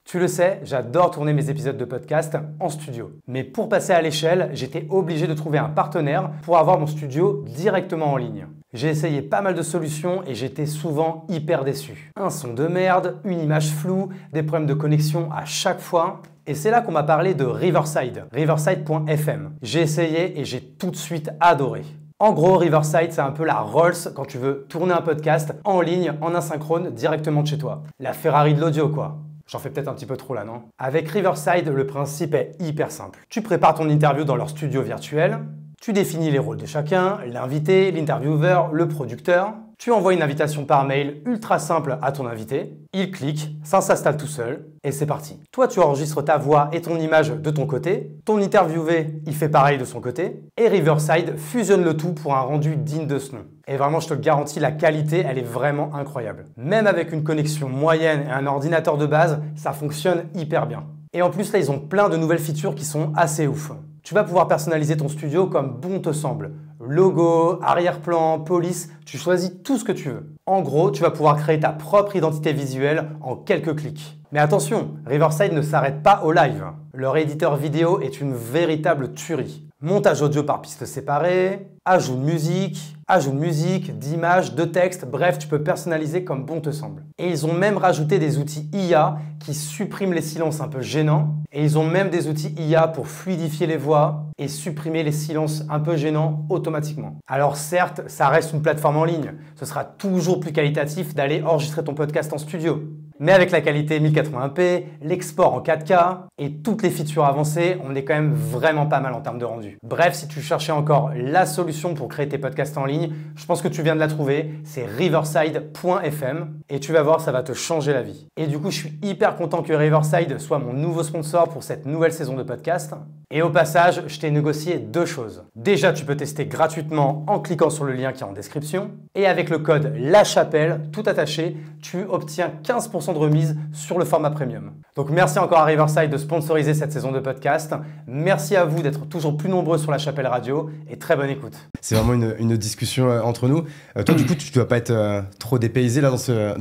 Tu le sais, j'adore tourner mes épisodes de podcast en studio. Mais pour passer à l'échelle, j'étais obligé de trouver un partenaire pour avoir mon studio directement en ligne. J'ai essayé pas mal de solutions et j'étais souvent hyper déçu. Un son de merde, une image floue, des problèmes de connexion à chaque fois. Et c'est là qu'on m'a parlé de Riverside, riverside.fm. J'ai essayé et j'ai tout de suite adoré. En gros, Riverside, c'est un peu la Rolls quand tu veux tourner un podcast en ligne, en asynchrone, directement de chez toi. La Ferrari de l'audio, quoi. J'en fais peut-être un petit peu trop là, non? Avec Riverside, le principe est hyper simple. Tu prépares ton interview dans leur studio virtuel, tu définis les rôles de chacun, l'invité, l'intervieweur, le producteur. Tu envoies une invitation par mail ultra simple à ton invité, il clique, ça s'installe tout seul et c'est parti. Toi, tu enregistres ta voix et ton image de ton côté, ton interviewé, il fait pareil de son côté et Riverside fusionne le tout pour un rendu digne de ce nom. Et vraiment, je te le garantis, la qualité, elle est vraiment incroyable. Même avec une connexion moyenne et un ordinateur de base, ça fonctionne hyper bien. Et en plus, là, ils ont plein de nouvelles features qui sont assez ouf. Tu vas pouvoir personnaliser ton studio comme bon te semble. Logo, arrière-plan, police, tu choisis tout ce que tu veux. En gros, tu vas pouvoir créer ta propre identité visuelle en quelques clics. Mais attention, Riverside ne s'arrête pas au live. Leur éditeur vidéo est une véritable tuerie. Montage audio par pistes séparées, ajout de musique, d'images, de textes, bref, tu peux personnaliser comme bon te semble. Et ils ont même rajouté des outils IA qui suppriment les silences un peu gênants. Et ils ont même des outils IA pour fluidifier les voix et supprimer les silences un peu gênants automatiquement. Alors certes, ça reste une plateforme en ligne. Ce sera toujours plus qualitatif d'aller enregistrer ton podcast en studio. Mais avec la qualité 1080p, l'export en 4K et toutes les features avancées, on est quand même vraiment pas mal en termes de rendu. Bref, si tu cherchais encore la solution pour créer tes podcasts en ligne, je pense que tu viens de la trouver, c'est riverside.fm et tu vas voir, ça va te changer la vie. Et du coup, je suis hyper content que Riverside soit mon nouveau sponsor pour cette nouvelle saison de podcast. Et au passage, je t'ai négocié deux choses. Déjà, tu peux tester gratuitement en cliquant sur le lien qui est en description. Et avec le code LACHAPELLE, tout attaché, tu obtiens 15% de remise sur le format premium. Donc merci encore à Riverside de sponsoriser cette saison de podcast. Merci à vous d'être toujours plus nombreux sur La Chapelle Radio et très bonne écoute. C'est vraiment une discussion entre nous. Toi, du coup, tu ne dois pas être trop dépaysé là, dans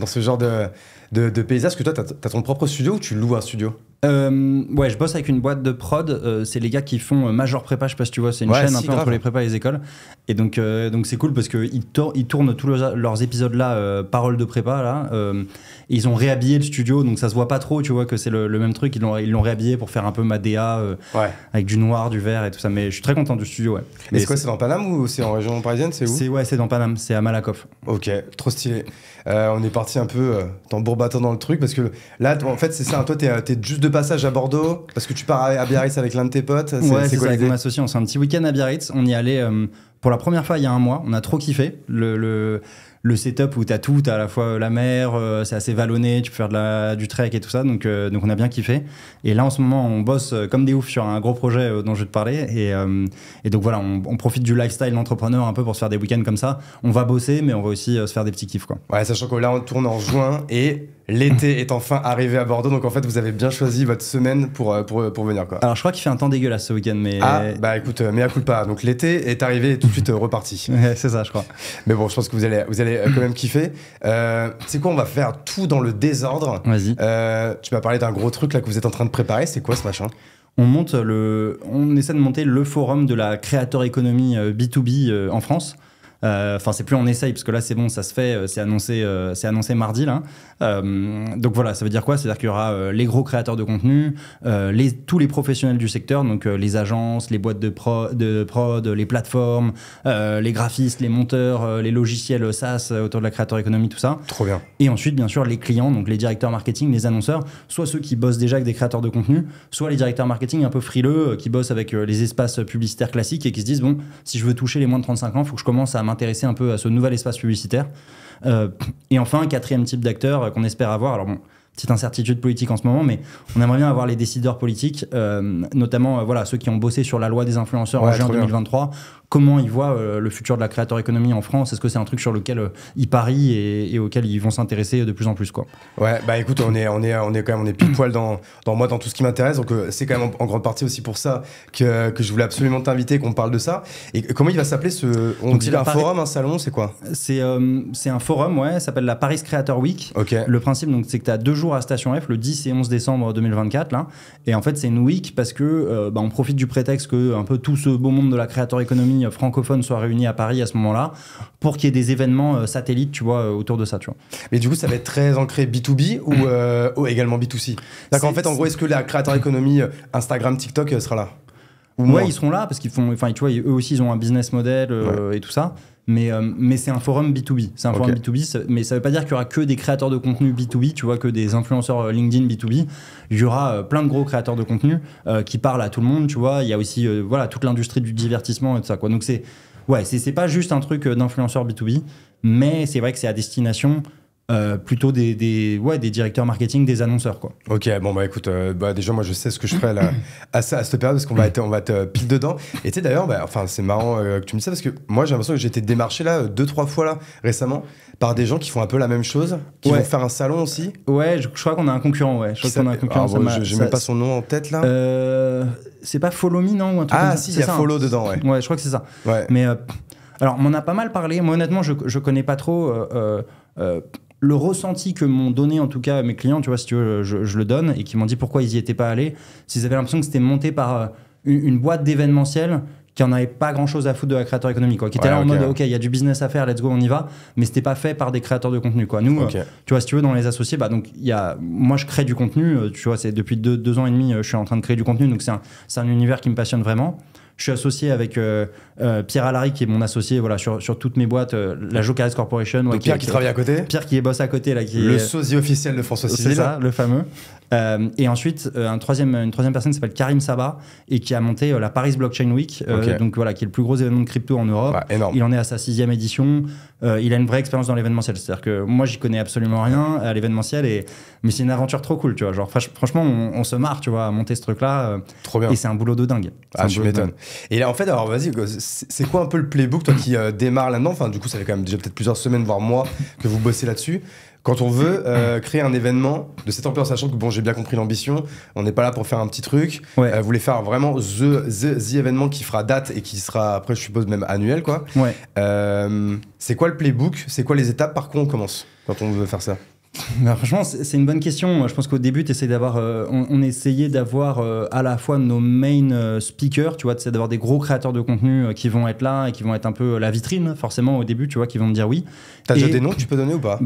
ce genre de paysage, parce que toi, tu as ton propre studio ou tu loues un studio? Ouais, je bosse avec une boîte de prod. C'est les gars qui font Major Prépa, je sais pas si tu vois, c'est une chaîne un peu entre les prépas et les écoles. Et donc c'est cool parce qu'ils tournent tous leurs épisodes là, paroles de prépa là. Et ils ont réhabillé le studio, donc ça se voit pas trop, tu vois, que c'est le même truc. Ils l'ont réhabillé pour faire un peu ma DA avec du noir, du vert et tout ça. Mais je suis très content du studio, ouais. Et c'est quoi, c'est dans Paname ou c'est en région parisienne, c'est où? Ouais, c'est dans Paname, c'est à Malakoff. Ok, trop stylé. On est parti un peu tambour-battant dans le truc parce que là, en fait, c'est ça. Toi, t'es juste de passage à Bordeaux parce que tu pars à Biarritz avec l'un de tes potes. Ouais, c'est quoi ça, avec mon associé. On s'est un petit week-end à Biarritz. On y allait pour la première fois il y a un mois. On a trop kiffé le setup où t'as tout, t'as à la fois la mer, c'est assez vallonné, tu peux faire du trek et tout ça, donc on a bien kiffé. Et là en ce moment on bosse comme des oufs sur un gros projet dont je vais te parler et donc voilà, on profite du lifestyle d'entrepreneur un peu pour se faire des week-ends comme ça. On va bosser mais on va aussi se faire des petits kiffs, quoi. Ouais, sachant que là on tourne en juin et l'été est enfin arrivé à Bordeaux, donc en fait vous avez bien choisi votre semaine pour venir, quoi. Alors je crois qu'il fait un temps dégueulasse ce week-end, mais... Ah bah écoute, mea culpa, donc l'été est arrivé et tout de suite reparti. Ouais, c'est ça je crois. Mais bon, je pense que vous allez quand même kiffer. C'est quoi, on va faire tout dans le désordre. Vas-y. Tu m'as parlé d'un gros truc là que vous êtes en train de préparer, c'est quoi ce machin? On essaie de monter le forum de la Creator Economy B2B en France. Enfin, c'est plus on essaye parce que là c'est bon, ça se fait, c'est annoncé mardi là. Donc voilà, ça veut dire quoi? C'est-à-dire qu'il y aura les gros créateurs de contenu, tous les professionnels du secteur, donc les agences, les boîtes de prod, les plateformes, les graphistes, les monteurs, les logiciels SaaS autour de la Creator Economy, tout ça. Trop bien. Et ensuite, bien sûr, les clients, donc les directeurs marketing, les annonceurs, soit ceux qui bossent déjà avec des créateurs de contenu, soit les directeurs marketing un peu frileux qui bossent avec les espaces publicitaires classiques et qui se disent bon, si je veux toucher les moins de 35 ans, il faut que je commence à m'intéresser un peu à ce nouvel espace publicitaire. Et enfin, un quatrième type d'acteurs qu'on espère avoir. Alors bon, petite incertitude politique en ce moment, mais on aimerait bien avoir les décideurs politiques, notamment voilà, ceux qui ont bossé sur la loi des influenceurs en juin 2023, comment ils voient le futur de la creator economy en France. Est-ce que c'est un truc sur lequel ils parient et auquel ils vont s'intéresser de plus en plus, quoi. Ouais, bah écoute, on est pile poil dans tout ce qui m'intéresse, donc c'est quand même en grande partie aussi pour ça que je voulais absolument t'inviter, qu'on parle de ça. Et comment il va s'appeler Donc, dit un forum, un salon, c'est quoi? C'est un forum, ouais, ça s'appelle la Paris Creator Week. Ok. Le principe, donc, c'est que tu as 2 jours à Station F, le 10 et 11 décembre 2024, là. Et en fait, c'est une week parce que on profite du prétexte que un peu tout ce beau monde de la creator economy francophone soit réuni à Paris à ce moment-là, pour qu'il y ait des événements satellites, tu vois, autour de ça, tu vois. Mais du coup, ça va être très ancré B2B ou également B2C? D'accord, en fait, en gros, est-ce que la creator economy Instagram, TikTok sera là? Ouais, ils seront là parce qu'ils font, enfin, tu vois, eux aussi, ils ont un business model et tout ça. Mais c'est un forum B2B. C'est un forum B2B, mais ça veut pas dire qu'il y aura que des créateurs de contenu B2B, tu vois, que des influenceurs LinkedIn B2B. Il y aura plein de gros créateurs de contenu qui parlent à tout le monde, tu vois. Il y a aussi voilà, toute l'industrie du divertissement et tout ça, quoi. Donc c'est pas juste un truc d'influenceurs B2B, mais c'est vrai que c'est à destination plutôt des directeurs marketing, des annonceurs, quoi. Ok, bon bah écoute, déjà moi je sais ce que je ferai là, à cette période, parce qu'on va être pile dedans. Et tu sais d'ailleurs, c'est marrant que tu me dis ça, parce que moi j'ai l'impression que j'ai été démarché là 2-3 fois là récemment par des gens qui font un peu la même chose, qui vont faire un salon aussi. Ouais, je crois qu'on a un concurrent, ouais. Je crois qu'on a un concurrent. J'ai même pas son nom en tête là. C'est pas Follow Me, non, ou un truc Ah comme si, ça. il y a Follow dedans, ouais. Ouais, je crois que c'est ça. Ouais. Mais alors, on en a pas mal parlé. Moi, honnêtement, je connais pas trop le ressenti que m'ont donné, en tout cas, mes clients, tu vois, si tu veux, je le donne, et qui m'ont dit pourquoi ils y étaient pas allés. S'ils avaient l'impression que c'était monté par une boîte d'événementiel qui en avait pas grand chose à foutre de la creator economy, quoi, qui était là en mode ok, il y a du business à faire, let's go, on y va, mais c'était pas fait par des créateurs de contenu, quoi. Nous, tu vois, si tu veux, dans les associés, donc moi je crée du contenu, tu vois, c'est depuis 2 ans et demi, je suis en train de créer du contenu, donc c'est un univers qui me passionne vraiment. Je suis associé avec Pierre Alary, qui est mon associé, voilà, sur toutes mes boîtes, la Jocares Corporation. Donc Pierre qui travaille à côté. Pierre qui est boss à côté, là, le sosie officiel de François Civil. C'est ça, le fameux. Et ensuite, une troisième personne qui s'appelle Karim Saba et qui a monté la Paris Blockchain Week, donc voilà, qui est le plus gros événement de crypto en Europe. Ouais, énorme. Il en est à sa 6e édition. Il a une vraie expérience dans l'événementiel. C'est-à-dire que moi, j'y connais absolument rien à l'événementiel, mais c'est une aventure trop cool, tu vois. Genre, franchement, on se marre, tu vois, à monter ce truc-là. Trop bien. Et c'est un boulot de dingue. Tu m'étonnes. Et là, en fait, alors vas-y, c'est quoi un peu le playbook, toi qui démarre là-dedans? Enfin, du coup, ça fait quand même déjà peut-être plusieurs semaines, voire mois, que vous bossez là-dessus. Quand on veut créer un événement de cette ampleur, sachant que bon, j'ai bien compris l'ambition, on n'est pas là pour faire un petit truc. Vous voulez faire vraiment the événement qui fera date et qui sera après, je suppose, même annuel, quoi. Ouais. C'est quoi le playbook? C'est quoi les étapes? Par quoi on commence quand on veut faire ça? Franchement, c'est une bonne question. Je pense qu'au début, on essayait d'avoir à la fois nos main speakers, tu vois, d'avoir des gros créateurs de contenu qui vont être là et qui vont être un peu la vitrine, forcément, au début, tu vois, qui vont me dire oui. T'as déjà des noms que tu peux donner ou pas?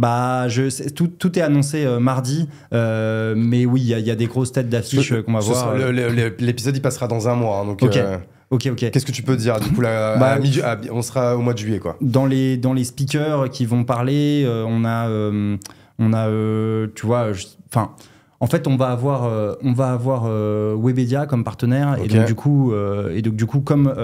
Tout est annoncé mardi, mais oui, il y a des grosses têtes d'affiches qu'on va voir. L'épisode, il passera dans un mois, hein, donc... Ok. Qu'est-ce que tu peux dire? Du coup, on sera au mois de juillet, quoi. Dans les speakers qui vont parler, on a tu vois, en fait, on va avoir Webedia comme partenaire, et donc du coup, comme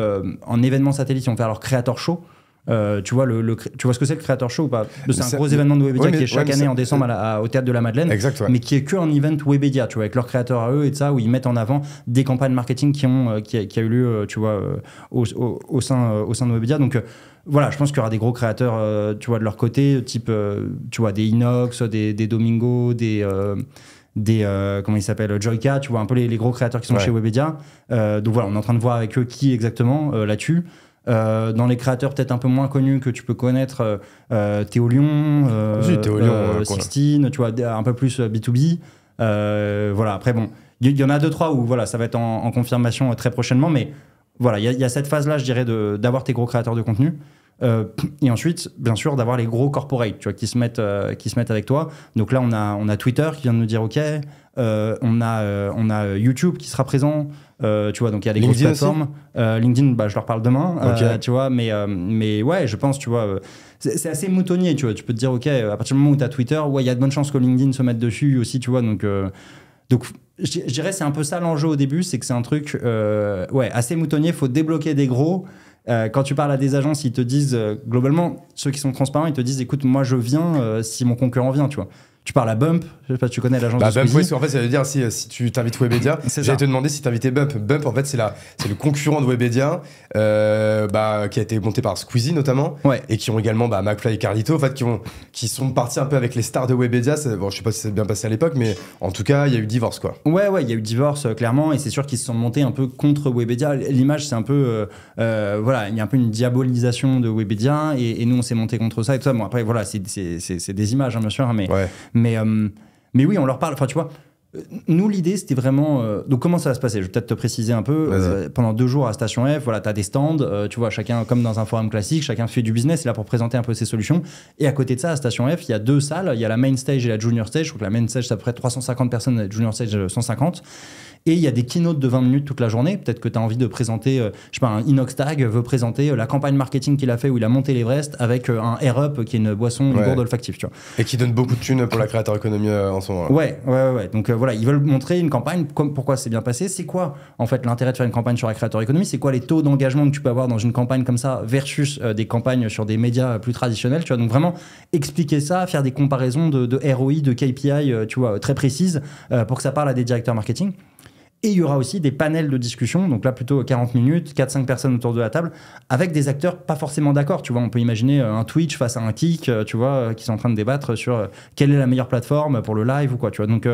en événement satellite, ils vont faire leur Creator Show. Tu vois ce que c'est le Creator Show ou pas? C'est un gros événement de Webedia qui est chaque année en décembre au Théâtre de la Madeleine, mais qui est que un event Webedia, tu vois, avec leurs créateurs à eux et de ça, où ils mettent en avant des campagnes marketing qui a eu lieu, tu vois, au sein de Webedia. Donc voilà, je pense qu'il y aura des gros créateurs, tu vois, de leur côté, type, tu vois, des Inox, des Domingo, des comment ils s'appellent, Joyka, tu vois, un peu les gros créateurs qui sont chez Webedia. Donc voilà, on est en train de voir avec eux qui exactement là-dessus. Dans les créateurs peut-être un peu moins connus que tu peux connaître, Théo Lyon, Sixtine, tu vois, un peu plus B2B. Voilà, après bon, il y en a 2-3 où voilà, ça va être en confirmation très prochainement, mais voilà, il y a cette phase-là, je dirais, d'avoir tes gros créateurs de contenu. Et ensuite, bien sûr, d'avoir les gros corporates, tu vois, qui se mettent avec toi. Donc là, on a Twitter qui vient de nous dire OK. On a YouTube qui sera présent. Tu vois, donc il y a des grosses plateformes. LinkedIn, je leur parle demain. Tu vois, mais ouais, je pense, tu vois, c'est assez moutonnier, tu vois. Tu peux te dire OK, à partir du moment où tu as Twitter, il y a de bonnes chances que LinkedIn se mette dessus aussi, tu vois. Donc je dirais c'est un peu ça l'enjeu au début, c'est que c'est un truc assez moutonnier. Il faut débloquer des gros. Quand tu parles à des agences, ils te disent, globalement, ceux qui sont transparents, ils te disent, écoute, moi je viens si mon concurrent vient, tu vois. Tu parles à Bump, je sais pas, tu connais l'agence de Bump, Squeezie. oui, en fait, ça veut dire si tu t'invites Webedia, j'allais te demander si tu invitais Bump. Bump, en fait, c'est le concurrent de Webedia, qui a été monté par Squeezie notamment, et qui ont également McFly et Carlito, en fait, qui sont partis un peu avec les stars de Webedia. Bon, je sais pas si c'est bien passé à l'époque, mais en tout cas, il y a eu divorce, quoi. Ouais, il y a eu divorce, clairement, et c'est sûr qu'ils se sont montés un peu contre Webedia. L'image, c'est un peu, voilà, il y a un peu une diabolisation de Webedia, et nous, on s'est monté contre ça et tout ça. Bon, après, voilà, c'est des images, hein, bien sûr, mais oui, on leur parle. Enfin, tu vois, nous, l'idée, c'était vraiment. Donc, comment ça va se passer ? Je vais peut-être te préciser un peu. Pendant 2 jours à Station F, voilà, tu as des stands. Tu vois, chacun, comme dans un forum classique, chacun fait du business. C'est là pour présenter un peu ses solutions. Et à côté de ça, à Station F, il y a 2 salles. Il y a la main stage et la junior stage. Je crois que la main stage, c'est à peu près 350 personnes. La junior stage, 150. Et il y a des keynotes de 20 minutes toute la journée. Peut-être que tu as envie de présenter, je sais pas, un Inoxtag veut présenter la campagne marketing qu'il a fait où il a monté l'Everest avec un Air Up qui est une boisson, une gourde olfactive, tu vois. Et qui donne beaucoup de thunes pour la créateur économie en ce moment. Ouais. Donc voilà, ils veulent montrer une campagne, pourquoi c'est bien passé. C'est quoi, en fait, l'intérêt de faire une campagne sur la créateur économie ? C'est quoi les taux d'engagement que tu peux avoir dans une campagne comme ça versus des campagnes sur des médias plus traditionnels, tu vois. Donc vraiment, expliquer ça, faire des comparaisons de ROI, de KPI, tu vois, très précises pour que ça parle à des directeurs marketing. Et il y aura aussi des panels de discussion, donc là plutôt 40 minutes, 4-5 personnes autour de la table, avec des acteurs pas forcément d'accord. Tu vois, on peut imaginer un Twitch face à un Kik, tu vois, qui sont en train de débattre sur quelle est la meilleure plateforme pour le live ou quoi, tu vois. Donc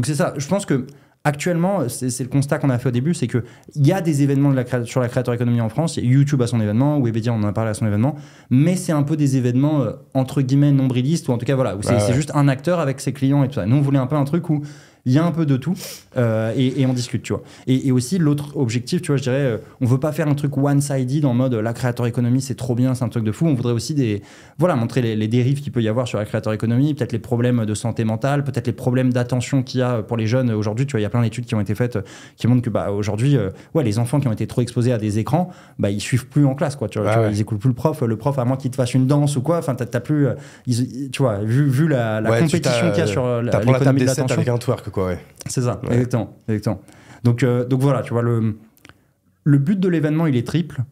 c'est ça. Je pense que actuellement, c'est le constat qu'on a fait au début, c'est qu'il y a des événements sur la créateur économie en France. Il y a YouTube à son événement, Webedia, on en a parlé à son événement, mais c'est un peu des événements entre guillemets nombrilistes, ou en tout cas voilà, où c'est juste un acteur avec ses clients et tout ça. Nous, on voulait un peu un truc où il y a un peu de tout et on discute, tu vois. Et aussi, l'autre objectif, tu vois, je dirais, on veut pas faire un truc one-sided en mode la créateur économie, c'est trop bien, c'est un truc de fou. On voudrait aussi montrer les dérives qu'il peut y avoir sur la créateur économie, peut-être les problèmes de santé mentale, peut-être les problèmes d'attention qu'il y a pour les jeunes aujourd'hui. Tu vois, il y a plein d'études qui ont été faites qui montrent que aujourd'hui, les enfants qui ont été trop exposés à des écrans, ils suivent plus en classe, quoi. Tu vois, ils écoutent plus le prof, à moins qu'il te fasse une danse ou quoi. Enfin, t'as plus, tu vois, vu la compétition qu'il y a sur l'économie de l'attention. Avec un twerk, quoi, ouais. C'est ça, exactement. Donc voilà, tu vois, le but de l'événement, il est triple.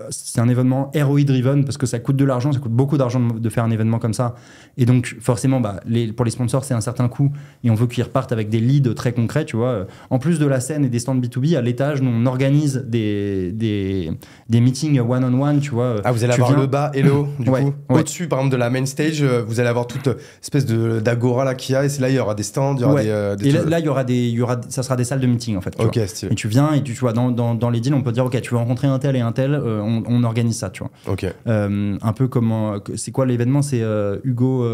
C'est un événement ROI driven parce que ça coûte de l'argent, ça coûte beaucoup d'argent de faire un événement comme ça. Et donc, forcément, pour les sponsors, c'est un certain coût et on veut qu'ils repartent avec des leads très concrets, tu vois. En plus de la scène et des stands B2B, à l'étage, nous, on organise des meetings one-on-one, tu vois. Ah, vous allez avoir le bas et le haut, du coup. Au-dessus, par exemple, de la main stage, vous allez avoir toute espèce d'agora là qu'il y a, et c'est là, il y aura des stands, il y aura des et là, ça sera des salles de meeting, en fait. Ok, stylé. Et tu viens et tu vois, dans les deals, on peut dire, ok, tu veux rencontrer un tel et un tel, on organise ça, tu vois. Ok. Un peu comme, c'est quoi l'événement ? C'est Hugo.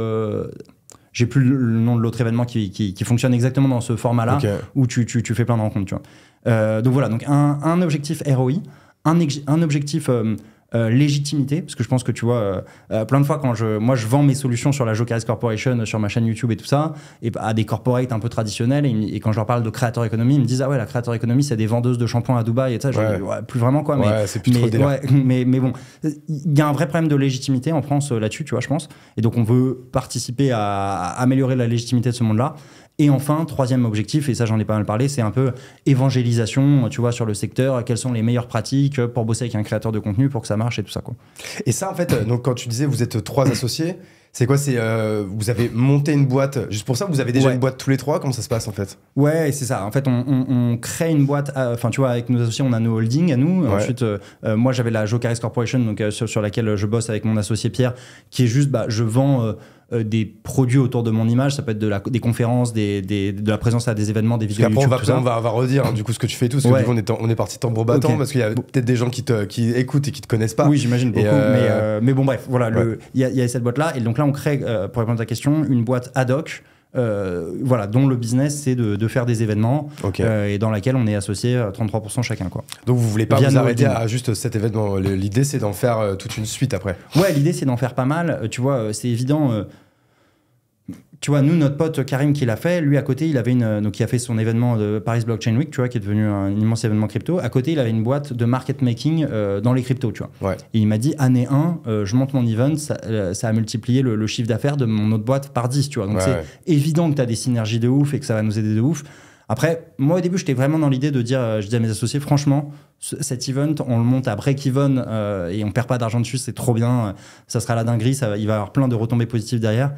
J'ai plus le nom de l'autre événement qui fonctionne exactement dans ce format-là, où tu fais plein de rencontres, tu vois. Donc voilà, donc un objectif ROI, un objectif légitimité, parce que je pense que tu vois, plein de fois quand je vends mes solutions sur la Jokeris Corporation, sur ma chaîne YouTube et tout ça, et à des corporates un peu traditionnels, et quand je leur parle de créateur économie, ils me disent ah ouais, la créateur économie c'est des vendeuses de shampoing à Dubaï et tout ça. Je dis, plus vraiment quoi, mais c'est plus trop délire. mais bon, il y a un vrai problème de légitimité en France là-dessus, tu vois, je pense, et donc on veut participer à améliorer la légitimité de ce monde-là. Et enfin, troisième objectif, et ça j'en ai pas mal parlé, c'est un peu évangélisation, tu vois, sur le secteur, quelles sont les meilleures pratiques pour bosser avec un créateur de contenu pour que ça marche et tout ça, quoi. Et ça, en fait, donc quand tu disais vous êtes 3 associés, c'est quoi ? Vous avez monté une boîte juste pour ça, vous avez déjà une boîte tous les 3 ? Comment ça se passe en fait ? Ouais, c'est ça. En fait, on crée une boîte. Enfin, tu vois, avec nos associés, on a nos holdings à nous. Ouais. Ensuite, moi, j'avais la Jokeris Corporation, donc sur laquelle je bosse avec mon associé Pierre, qui est juste, je vends des produits autour de mon image. Ça peut être des conférences, de la présence à des événements, des vidéos YouTube. Après, on va redire du coup ce que tu fais et tout, parce que du coup, on est parti tambour battant, parce qu'il y a peut-être des gens qui écoutent et qui te connaissent pas. Oui, j'imagine beaucoup. Mais bon, bref, voilà, il y a cette boîte-là. Et donc là, on crée, pour répondre à ta question, une boîte ad hoc. Dont le business c'est de faire des événements et dans laquelle on est associé à 33% chacun, quoi. Donc vous voulez pas vous arrêter à juste cet événement, l'idée c'est d'en faire toute une suite après. Ouais, l'idée c'est d'en faire pas mal, tu vois, c'est évident. Tu vois, nous, notre pote Karim qui l'a fait, lui à côté, il avait donc il a fait son événement de Paris Blockchain Week, tu vois, qui est devenu un immense événement crypto. À côté, il avait une boîte de market making dans les cryptos, tu vois. Ouais. Et il m'a dit, année 1, je monte mon event, ça a multiplié le chiffre d'affaires de mon autre boîte par 10, tu vois. Donc c'est évident que tu as des synergies de ouf et que ça va nous aider de ouf. Après, moi au début, j'étais vraiment dans l'idée de dire, je dis à mes associés, franchement, cet event, on le monte à break-even et on perd pas d'argent dessus, c'est trop bien, ça sera la dinguerie, il va y avoir plein de retombées positives derrière.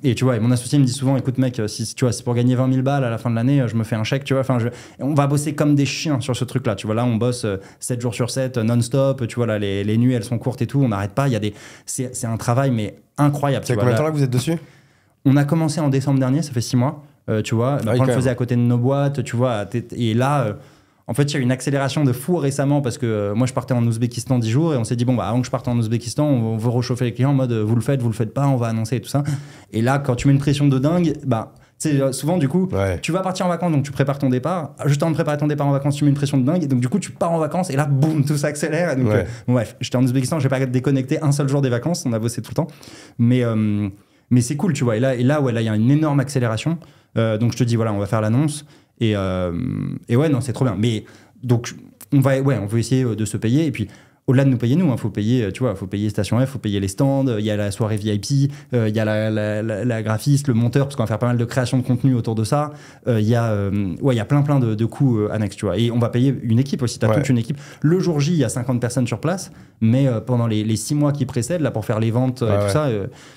Et tu vois, et mon associé me dit souvent, écoute mec, si tu vois, c'est pour gagner 20 000 balles à la fin de l'année, je me fais un chèque, tu vois. Enfin, on va bosser comme des chiens sur ce truc-là. Tu vois, là, on bosse 7 jours sur 7, non-stop. Tu vois, là, les nuits, elles sont courtes et tout. On n'arrête pas. C'est un travail, mais incroyable. Ça fait combien de temps là que vous êtes dessus? On a commencé en décembre dernier, ça fait 6 mois. Tu vois, on le faisait à côté de nos boîtes, tu vois. Et là, en fait, il y a eu une accélération de fou récemment parce que moi, je partais en Ouzbékistan 10 jours et on s'est dit, bon, bah, avant que je parte en Ouzbékistan, on veut réchauffer les clients en mode, vous le faites pas, on va annoncer et tout ça. Et là, quand tu mets une pression de dingue, bah, tu sais, souvent, du coup, tu vas partir en vacances, donc tu prépares ton départ. Juste avant de préparer ton départ en vacances, tu mets une pression de dingue. Et donc, du coup, tu pars en vacances et là, boum, tout s'accélère. Et donc, bref, j'étais en Ouzbékistan, je n'ai pas déconnecté un seul jour des vacances. On a bossé tout le temps. Mais c'est cool, tu vois. Et là, il y a une énorme accélération. Donc, je te dis, voilà, on va faire l'annonce. Et ouais, non, c'est trop bien. Mais donc, on veut essayer de se payer. Et puis, au-delà de nous payer, nous, faut payer, tu vois, faut payer Station F, faut payer les stands, il y a la soirée VIP, il y a la graphiste, le monteur, parce qu'on va faire pas mal de création de contenu autour de ça. Il y a plein de coûts annexes, tu vois. Et on va payer une équipe aussi, t'as toute une équipe. Le jour J, il y a 50 personnes sur place, mais pendant les 6 mois qui précèdent, là, pour faire les ventes et tout ça,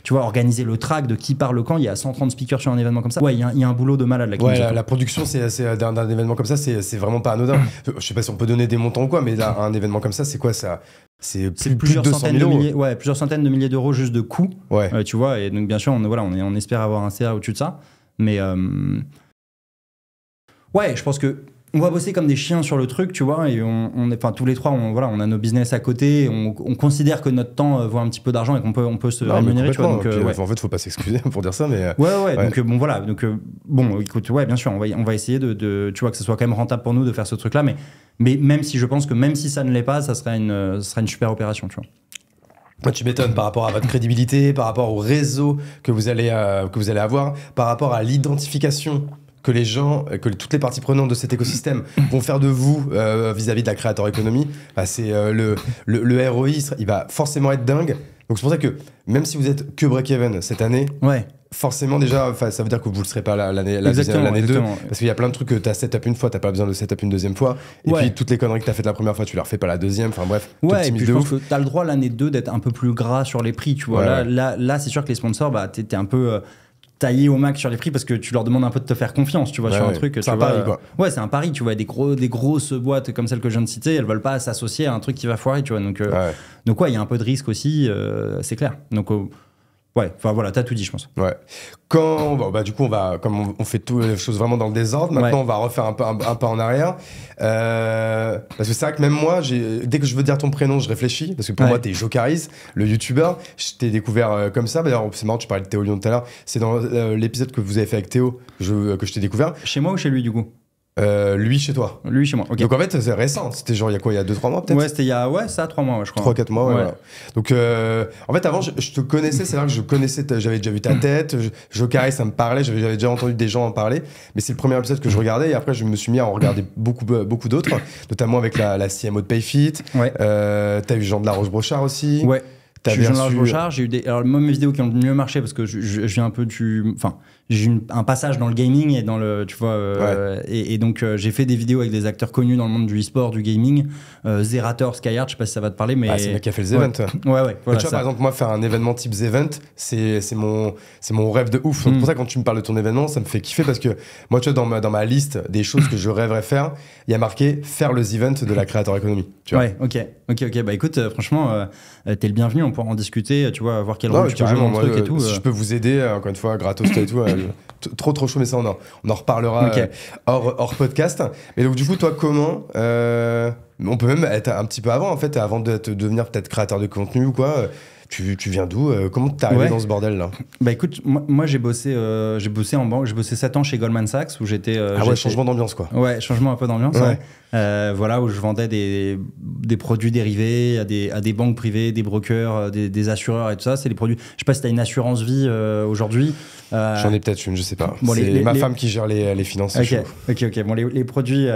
tu vois, organiser le track de qui parle quand, il y a 130 speakers sur un événement comme ça. Ouais, il y a un boulot de malade là. La production d'un événement comme ça, c'est vraiment pas anodin. Je sais pas si on peut donner des montants ou quoi, mais là, un événement comme ça, c'est quoi ça? C'est plusieurs centaines de milliers, plusieurs centaines de milliers d'euros juste de coûts, tu vois. Et donc bien sûr, on espère avoir un CA au-dessus de ça, mais je pense que on va bosser comme des chiens sur le truc, tu vois. Et tous les trois, on a nos business à côté. On considère que notre temps vaut un petit peu d'argent et qu'on peut se rémunérer, tu vois. Donc, en fait, faut pas s'excuser pour dire ça, mais Donc écoute, bien sûr, on va essayer de tu vois, que ce soit quand même rentable pour nous de faire ce truc-là, mais même si je pense que même si ça ne l'est pas, ça serait une super opération, tu vois. Moi, tu m'étonnes par rapport à votre crédibilité, par rapport au réseau que vous allez avoir, par rapport à l'identification que les gens, que toutes les parties prenantes de cet écosystème vont faire de vous vis-à-vis de la créateur économie. C'est le ROI, il va forcément être dingue. Donc c'est pour ça que même si vous êtes que break-even cette année, forcément déjà, ça veut dire que vous ne le serez pas l'année 2, parce qu'il y a plein de trucs que tu as setup une fois, tu n'as pas besoin de setup une deuxième fois, et puis toutes les conneries que tu as faites la première fois, tu ne les refais pas la deuxième, enfin bref. Et puis je pense que tu as le droit l'année 2 d'être un peu plus gras sur les prix, tu vois. Là c'est sûr que les sponsors, tu es un peu taillé au max sur les prix parce que tu leur demandes un peu de te faire confiance, tu vois, sur un truc. C'est un pari, quoi. Ouais, c'est un pari, tu vois. Des grosses boîtes comme celle que je viens de citer, elles veulent pas s'associer à un truc qui va foirer, tu vois. Donc, il y a un peu de risque aussi, c'est clair. Donc, t'as tout dit, je pense. Du coup, comme on fait toutes les choses vraiment dans le désordre, maintenant on va refaire un pas en arrière. Parce que c'est vrai que même moi, dès que je veux dire ton prénom, je réfléchis. Parce que pour moi, t'es Jocaris, le youtubeur. Je t'ai découvert comme ça. D'ailleurs, c'est marrant, tu parlais de Théo Lyon tout à l'heure. C'est dans l'épisode que vous avez fait avec Théo que je t'ai découvert. Chez moi ou chez lui, du coup? Lui chez toi. Lui chez moi, ok. Donc en fait c'est récent, c'était genre il y a quoi, il y a 2-3 mois peut-être? Ouais, c'était il y a 3 mois, je crois. 3-4 mois, voilà. Donc en fait avant je te connaissais, c'est vrai que je connaissais, j'avais déjà vu ta tête, Jocaris ça me parlait, j'avais déjà entendu des gens en parler, mais c'est le premier épisode que je regardais et après je me suis mis à en regarder beaucoup d'autres, notamment avec la CMO de Payfit, t'as eu Jean de la Roche-Brochard aussi. Ouais. Je suis Jean de la Roche-Brochard, j'ai eu alors moi mes vidéos qui ont le mieux marché parce que je viens un peu j'ai eu un passage dans le gaming et dans le, tu vois, et donc j'ai fait des vidéos avec des acteurs connus dans le monde du e-sport, du gaming, Zerator, Skyheart, je sais pas si ça va te parler, mais c'est le mec qui a fait les events. Voilà, tu vois, par exemple, moi faire un événement type event, c'est mon rêve de ouf. Donc pour ça, quand tu me parles de ton événement, ça me fait kiffer parce que moi, tu vois, dans ma liste des choses que je rêverais faire, il y a marqué faire le event de la créateur économie. Tu vois. Ok. Bah écoute, franchement, t'es le bienvenu, on pourra en discuter, tu vois, voir quel rôle tu peux jouer dans le truc et tout. Si je peux vous aider, encore une fois, gratos et tout. Trop chaud, mais ça on en reparlera hors podcast. Mais donc du coup toi comment on peut même être un petit peu avant en fait, avant de devenir peut-être créateur de contenu ou quoi, tu viens d'où, comment t'es arrivé dans ce bordel là? Bah écoute, moi j'ai bossé en banque, j'ai bossé 7 ans chez Goldman Sachs où j'étais changement d'ambiance quoi. Changement un peu d'ambiance. Où je vendais des produits dérivés à des banques privées, des brokers, des assureurs et tout ça. C'est les produits. Je sais pas si t'as une assurance vie aujourd'hui. J'en ai peut-être une, je sais pas. Bon, c'est ma femme qui gère les finances. Ok. Bon, les produits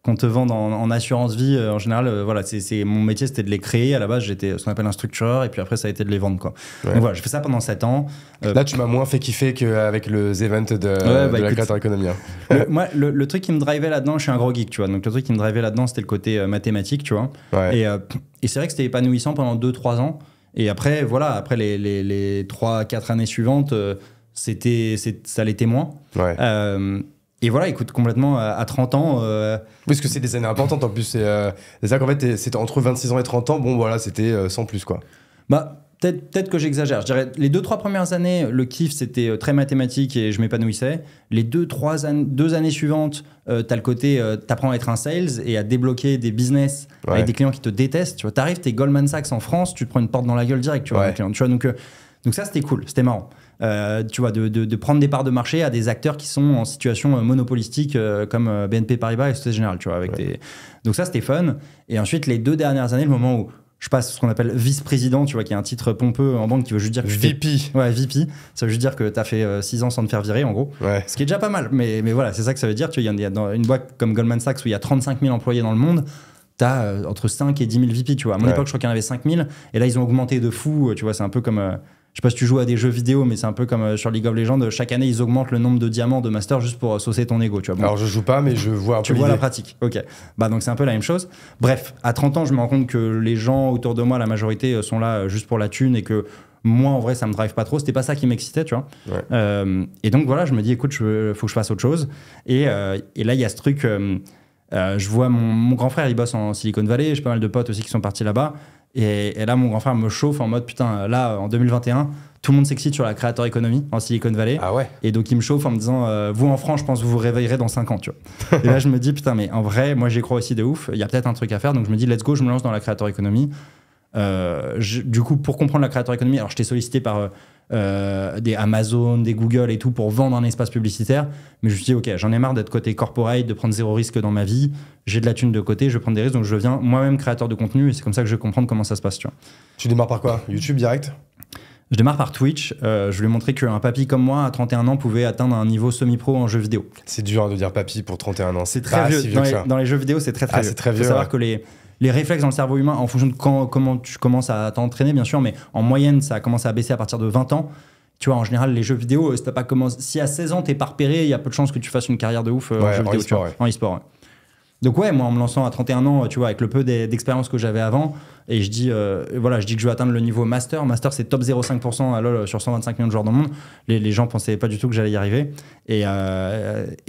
qu'on te vend en assurance vie, en général, c'est mon métier, c'était de les créer. À la base, j'étais ce qu'on appelle un structureur, et puis après, ça a été de les vendre, quoi. Donc voilà, j'ai fait ça pendant 7 ans. Là, tu m'as moins fait kiffer qu'avec le event de la créateur économie. Moi, le truc qui me drivait là-dedans, je suis un gros geek, tu vois. Donc le truc qui me drivait là-dedans, c'était le côté mathématique, tu vois. Et c'est vrai que c'était épanouissant pendant 2-3 ans. Et après, après les 3-4 années suivantes, ça l'était moins. Ouais. Et voilà, écoute, complètement à 30 ans. Parce que c'est des années importantes en plus. C'est ça qu'en fait, c'était entre 26 ans et 30 ans, bon voilà, c'était sans plus quoi. Bah, peut-être que j'exagère. Je dirais, les 2-3 premières années, le kiff, c'était très mathématique et je m'épanouissais. Les 2 années suivantes, t'as le côté, t'apprends à être un sales et à débloquer des business avec des clients qui te détestent. Tu vois, t'arrives, t'es Goldman Sachs en France, tu te prends une porte dans la gueule direct, tu vois, un client, tu vois, donc ça, c'était cool, c'était marrant. Tu vois, de prendre des parts de marché à des acteurs qui sont en situation monopolistique comme BNP Paribas et Société Générale, tu vois, donc ça, c'était fun. Et ensuite, les 2 dernières années, le moment où je passe ce qu'on appelle vice-président, tu vois, qui est un titre pompeux en banque qui veut juste dire que VP. Ouais, VP. Ça veut juste dire que t'as fait 6 ans sans te faire virer, en gros. Ouais. Ce qui est déjà pas mal. Mais voilà, c'est ça que ça veut dire. Tu vois, il y a dans une boîte comme Goldman Sachs où il y a 35 000 employés dans le monde. T'as entre 5 et 10 000 VP, tu vois. À mon époque, je crois qu'il y en avait 5 000. Et là, ils ont augmenté de fou. Tu vois, c'est un peu comme... je sais pas si tu joues à des jeux vidéo, mais c'est un peu comme sur League of Legends. Chaque année, ils augmentent le nombre de diamants de master juste pour saucer ton ego. Tu vois. Bon, alors, je joue pas, mais je vois un peu tu vois la pratique. Ok. Bah, donc, c'est un peu la même chose. Bref, à 30 ans, je me rends compte que les gens autour de moi, la majorité, sont là juste pour la thune et que moi, en vrai, ça me drive pas trop. C'était pas ça qui m'excitait, tu vois. Ouais. Et donc, voilà, je me dis, écoute, faut que je fasse autre chose. Et là, il y a ce truc... je vois mon grand frère, il bosse en Silicon Valley. J'ai pas mal de potes aussi qui sont partis là-bas. Et là, mon grand frère me chauffe en mode putain, là, en 2021, tout le monde s'excite sur la creator economy en Silicon Valley. Ah ouais. Et donc, il me chauffe en me disant vous en France, je pense que vous vous réveillerez dans 5 ans. Tu vois. Et là, je me dis putain, mais en vrai, moi, j'y crois aussi de ouf. Il y a peut-être un truc à faire. Donc, je me dis let's go, je me lance dans la creator economy. Du coup, pour comprendre la creator economy, alors je t'ai sollicité par des Amazon, des Google et tout pour vendre un espace publicitaire, mais je me suis dit ok, j'en ai marre d'être côté corporate, de prendre 0 risque dans ma vie, j'ai de la thune de côté, je vais prendre des risques, donc je deviens moi-même créateur de contenu et c'est comme ça que je vais comprendre comment ça se passe. Tu démarres par quoi? YouTube direct? Je démarre par Twitch. Je lui ai montré qu'un papy comme moi, à 31 ans, pouvait atteindre un niveau semi-pro en jeu vidéo. C'est dur de dire papy pour 31 ans. C'est très vieux. Dans les jeux vidéo, c'est très vieux. C'est très vieux. Il faut savoir que les réflexes dans le cerveau humain, en fonction de comment tu commences à t'entraîner, bien sûr, mais en moyenne, ça a commencé à baisser à partir de 20 ans. Tu vois, en général, les jeux vidéo, si t'as pas commencé, si à 16 ans, t'es pas repéré, il y a peu de chances que tu fasses une carrière de ouf en jeu vidéo. En e-sport, ouais. Donc ouais, moi en me lançant à 31 ans, tu vois, avec le peu d'expérience que j'avais avant, et je dis que je vais atteindre le niveau master. Master, c'est top 0,5% à LoL sur 125 millions de joueurs dans le monde. Les gens pensaient pas du tout que j'allais y arriver. Et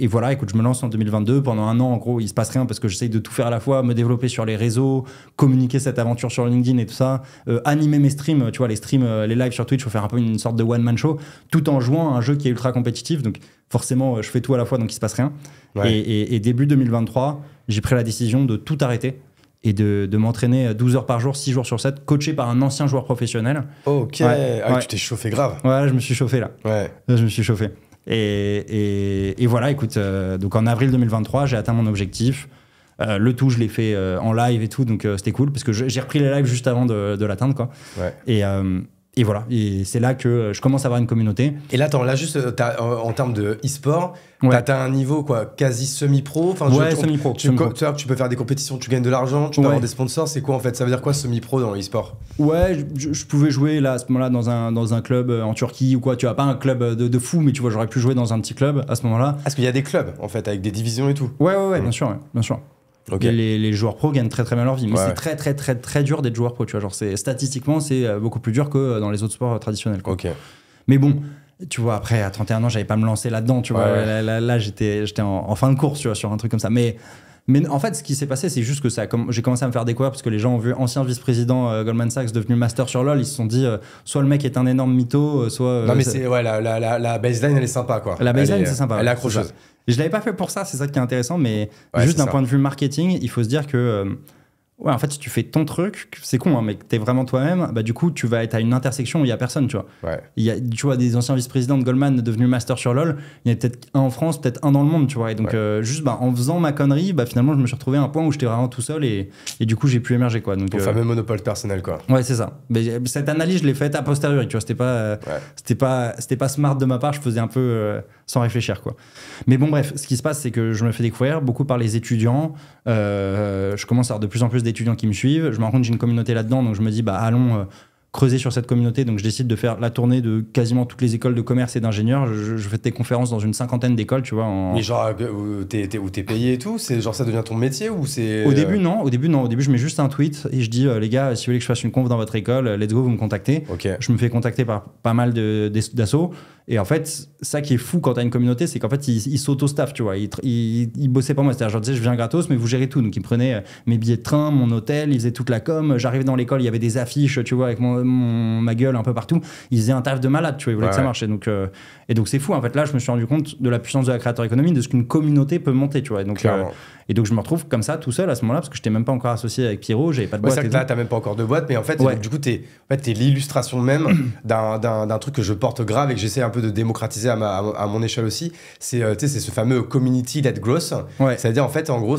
voilà, écoute, je me lance en 2022. Pendant un an, en gros, il se passe rien parce que j'essaye de tout faire à la fois, me développer sur les réseaux, communiquer cette aventure sur LinkedIn et tout ça, animer mes streams, tu vois, les streams, les lives sur Twitch, faut faire un peu une sorte de one-man show, tout en jouant à un jeu qui est ultra compétitif. Donc forcément, je fais tout à la fois, donc il se passe rien. Ouais. Et début 2023, j'ai pris la décision de tout arrêter et de m'entraîner 12 heures par jour, 6 jours sur 7, coaché par un ancien joueur professionnel. Ok, ouais. Tu t'es chauffé grave. Ouais, je me suis chauffé là. Ouais. Là, je me suis chauffé. Et voilà, écoute, donc en avril 2023, j'ai atteint mon objectif. Le tout, je l'ai fait en live et tout, donc c'était cool parce que j'ai repris les lives juste avant de l'atteindre, quoi. Ouais. Et voilà, et c'est là que je commence à avoir une communauté. Et là, attends, là juste, en termes de e-sport, t'as un niveau quoi, quasi semi-pro. Enfin, semi-pro. Tu peux faire des compétitions, tu gagnes de l'argent, tu peux avoir des sponsors. C'est quoi en fait? Ça veut dire quoi semi-pro dans l'e-sport? Ouais, je pouvais jouer là à ce moment-là dans un club en Turquie ou quoi. Tu vois, pas un club de fou, mais tu vois, j'aurais pu jouer dans un petit club à ce moment-là. Parce qu'il y a des clubs en fait avec des divisions et tout. Ouais, bien sûr, bien sûr. Okay. Les joueurs pro gagnent très très bien leur vie, mais c'est très dur d'être joueur pro, tu vois, genre statistiquement c'est beaucoup plus dur que dans les autres sports traditionnels, quoi. Okay. Mais bon, tu vois, après à 31 ans j'allais pas me lancer là-dedans, tu vois, là j'étais en fin de course, tu vois, sur un truc comme ça, mais en fait ce qui s'est passé c'est juste que j'ai commencé à me faire découvrir parce que les gens ont vu ancien vice-président Goldman Sachs devenu master sur LoL, ils se sont dit soit le mec est un énorme mytho, soit non mais c'est la baseline elle est sympa, quoi. La baseline c'est sympa, elle est accrocheuse. Je l'avais pas fait pour ça, c'est ça qui est intéressant, mais juste d'un point de vue marketing, il faut se dire que en fait, si tu fais ton truc, c'est con, hein, mais que t'es vraiment toi-même, bah du coup, tu vas être à une intersection où il y a personne, tu vois. Ouais. Il y a, tu vois, des anciens vice-présidents de Goldman devenus master sur LoL, il y en a peut-être un en France, peut-être un dans le monde, tu vois. Et donc, juste en faisant ma connerie, finalement, je me suis retrouvé à un point où j'étais vraiment tout seul et du coup, j'ai pu émerger, quoi. Donc, ton fameux monopole personnel, quoi. Ouais, c'est ça. Mais cette analyse, je l'ai faite a posteriori, tu vois. C'était pas smart de ma part, je faisais un peu sans réfléchir, quoi. Mais bon, bref, ce qui se passe, c'est que je me fais découvrir beaucoup par les étudiants. Je commence à avoir de plus en plus d'étudiants qui me suivent. Je me rends compte que j'ai une communauté là-dedans, donc je me dis, allons creuser sur cette communauté. Donc je décide de faire la tournée de quasiment toutes les écoles de commerce et d'ingénieurs. Je fais des conférences dans une 50aine d'écoles, tu vois. Mais genre, où t'es payé et tout, c'est genre ça devient ton métier ou c'est... Au début, non. Au début, je mets juste un tweet et je dis, les gars, si vous voulez que je fasse une conf dans votre école, let's go, vous me contactez. Okay. Je me fais contacter par pas mal d'assos. Et en fait, ça qui est fou quand t'as une communauté, c'est qu'en fait, ils s'auto-staffent, tu vois. Ils bossaient pas moi. C'est-à-dire, je disais, je viens gratos, mais vous gérez tout. Donc, ils prenaient mes billets de train, mon hôtel, ils faisaient toute la com. J'arrivais dans l'école, il y avait des affiches, tu vois, avec ma gueule un peu partout. Ils faisaient un taf de malade, tu vois. Ils voulaient que ça marche. Et donc, c'est fou. En fait, là, je me suis rendu compte de la puissance de la créateur économie, de ce qu'une communauté peut monter, tu vois. Et donc, je me retrouve comme ça, tout seul à ce moment-là, parce que je n'étais même pas encore associé avec Pierrot, j'avais pas de boîte. C'est que là, tu n'as même pas encore de boîte, mais en fait, du coup, tu es l'illustration même d'un truc que je porte grave et que j'essaie un peu de démocratiser à mon échelle aussi. C'est ce fameux community-led growth. Ouais. C'est-à-dire, en fait, en gros,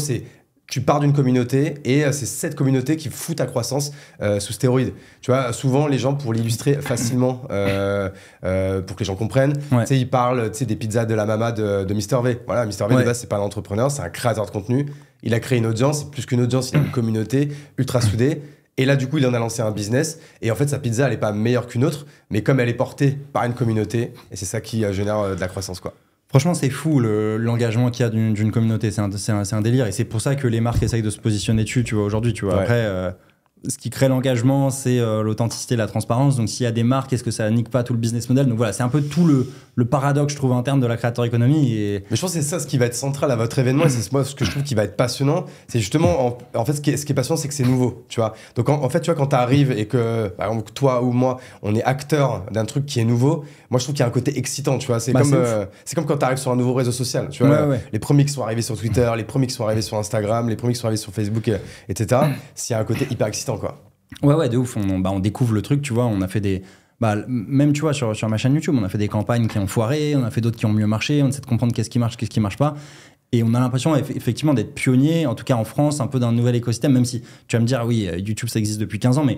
tu pars d'une communauté et c'est cette communauté qui fout ta croissance sous stéroïdes. Tu vois, souvent, les gens, pour l'illustrer facilement, pour que les gens comprennent, ils parlent des pizzas de la mama de Mr V. Voilà, Mr V, de base, c'est pas un entrepreneur, c'est un créateur de contenu. Il a créé une audience, plus qu'une audience, il a une communauté ultra soudée. Et là, du coup, il en a lancé un business. Et en fait, sa pizza, elle n'est pas meilleure qu'une autre, mais comme elle est portée par une communauté, et c'est ça qui génère de la croissance, quoi. Franchement, c'est fou l'engagement qu'il y a d'une communauté. C'est un délire. Et c'est pour ça que les marques essayent de se positionner dessus, tu vois, aujourd'hui. Tu vois. Ouais. Après, ce qui crée l'engagement, c'est l'authenticité, la transparence. Donc, s'il y a des marques, est-ce que ça nique pas tout le business model? Donc voilà, c'est un peu tout le paradoxe, je trouve, interne de la créateur économie. Mais je pense que c'est ça ce qui va être central à votre événement. Et c'est moi ce que je trouve qui va être passionnant. C'est justement, en fait, ce qui est passionnant, c'est que c'est nouveau, tu vois. Donc, en fait, tu vois, quand tu arrives et que, par exemple, toi ou moi, on est acteur d'un truc qui est nouveau, moi, je trouve qu'il y a un côté excitant, tu vois. C'est comme quand tu arrives sur un nouveau réseau social, tu vois. Les premiers qui sont arrivés sur Twitter, les premiers qui sont arrivés sur Instagram, les premiers qui sont arrivés sur Facebook, etc. S'il y a un côté hyper excitant, quoi. Ouais, de ouf. On découvre le truc, tu vois. On a fait des... même, tu vois, sur ma chaîne YouTube, on a fait des campagnes qui ont foiré, on a fait d'autres qui ont mieux marché, on essaie de comprendre qu'est-ce qui marche pas. Et on a l'impression, effectivement, d'être pionnier, en tout cas en France, un peu d'un nouvel écosystème, même si tu vas me dire, oui, YouTube, ça existe depuis 15 ans, mais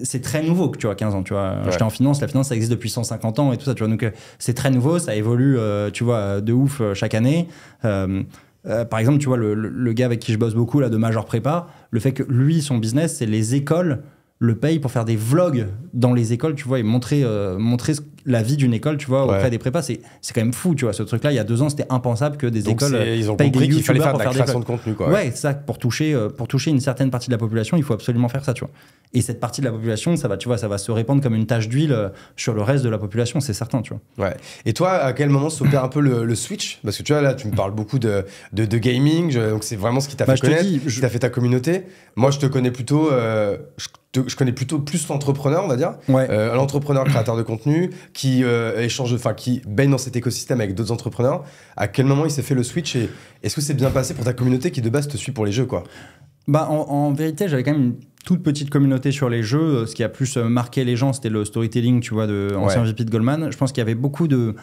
c'est très nouveau que tu vois 15 ans, tu vois. Ouais. J'étais en finance, la finance ça existe depuis 150 ans et tout ça, tu vois. Donc c'est très nouveau, ça évolue, tu vois, de ouf chaque année. Par exemple, tu vois, le gars avec qui je bosse beaucoup là de Major Prépa, le fait que lui, son business, c'est les écoles le payent pour faire des vlogs dans les écoles, tu vois, et montrer la vie d'une école, tu vois, auprès des prépas. C'est quand même fou, tu vois, ce truc-là. Il y a 2 ans, c'était impensable que des écoles ils ont compris qu'il fallait faire de la création de contenu, quoi. Ouais, c'est ça. Pour toucher une certaine partie de la population, il faut absolument faire ça, tu vois. Et cette partie de la population, ça va se répandre comme une tache d'huile sur le reste de la population, c'est certain, tu vois. Ouais. Et toi, à quel moment s'opère un peu le switch? Parce que tu vois, là, tu me parles beaucoup de gaming, donc c'est vraiment ce qui t'a fait connaître, qui t'a fait ta communauté. Moi, je te connais plutôt... je connais plutôt plus l'entrepreneur, on va dire. Ouais. L'entrepreneur créateur de contenu qui qui baigne dans cet écosystème avec d'autres entrepreneurs. À quel moment il s'est fait le switch et est-ce que c'est bien passé pour ta communauté qui de base te suit pour les jeux, quoi? En vérité, j'avais quand même une toute petite communauté sur les jeux. Ce qui a plus marqué les gens, c'était le storytelling, tu vois, de ancien VP de Goldman. Je pense qu'il y avait beaucoup de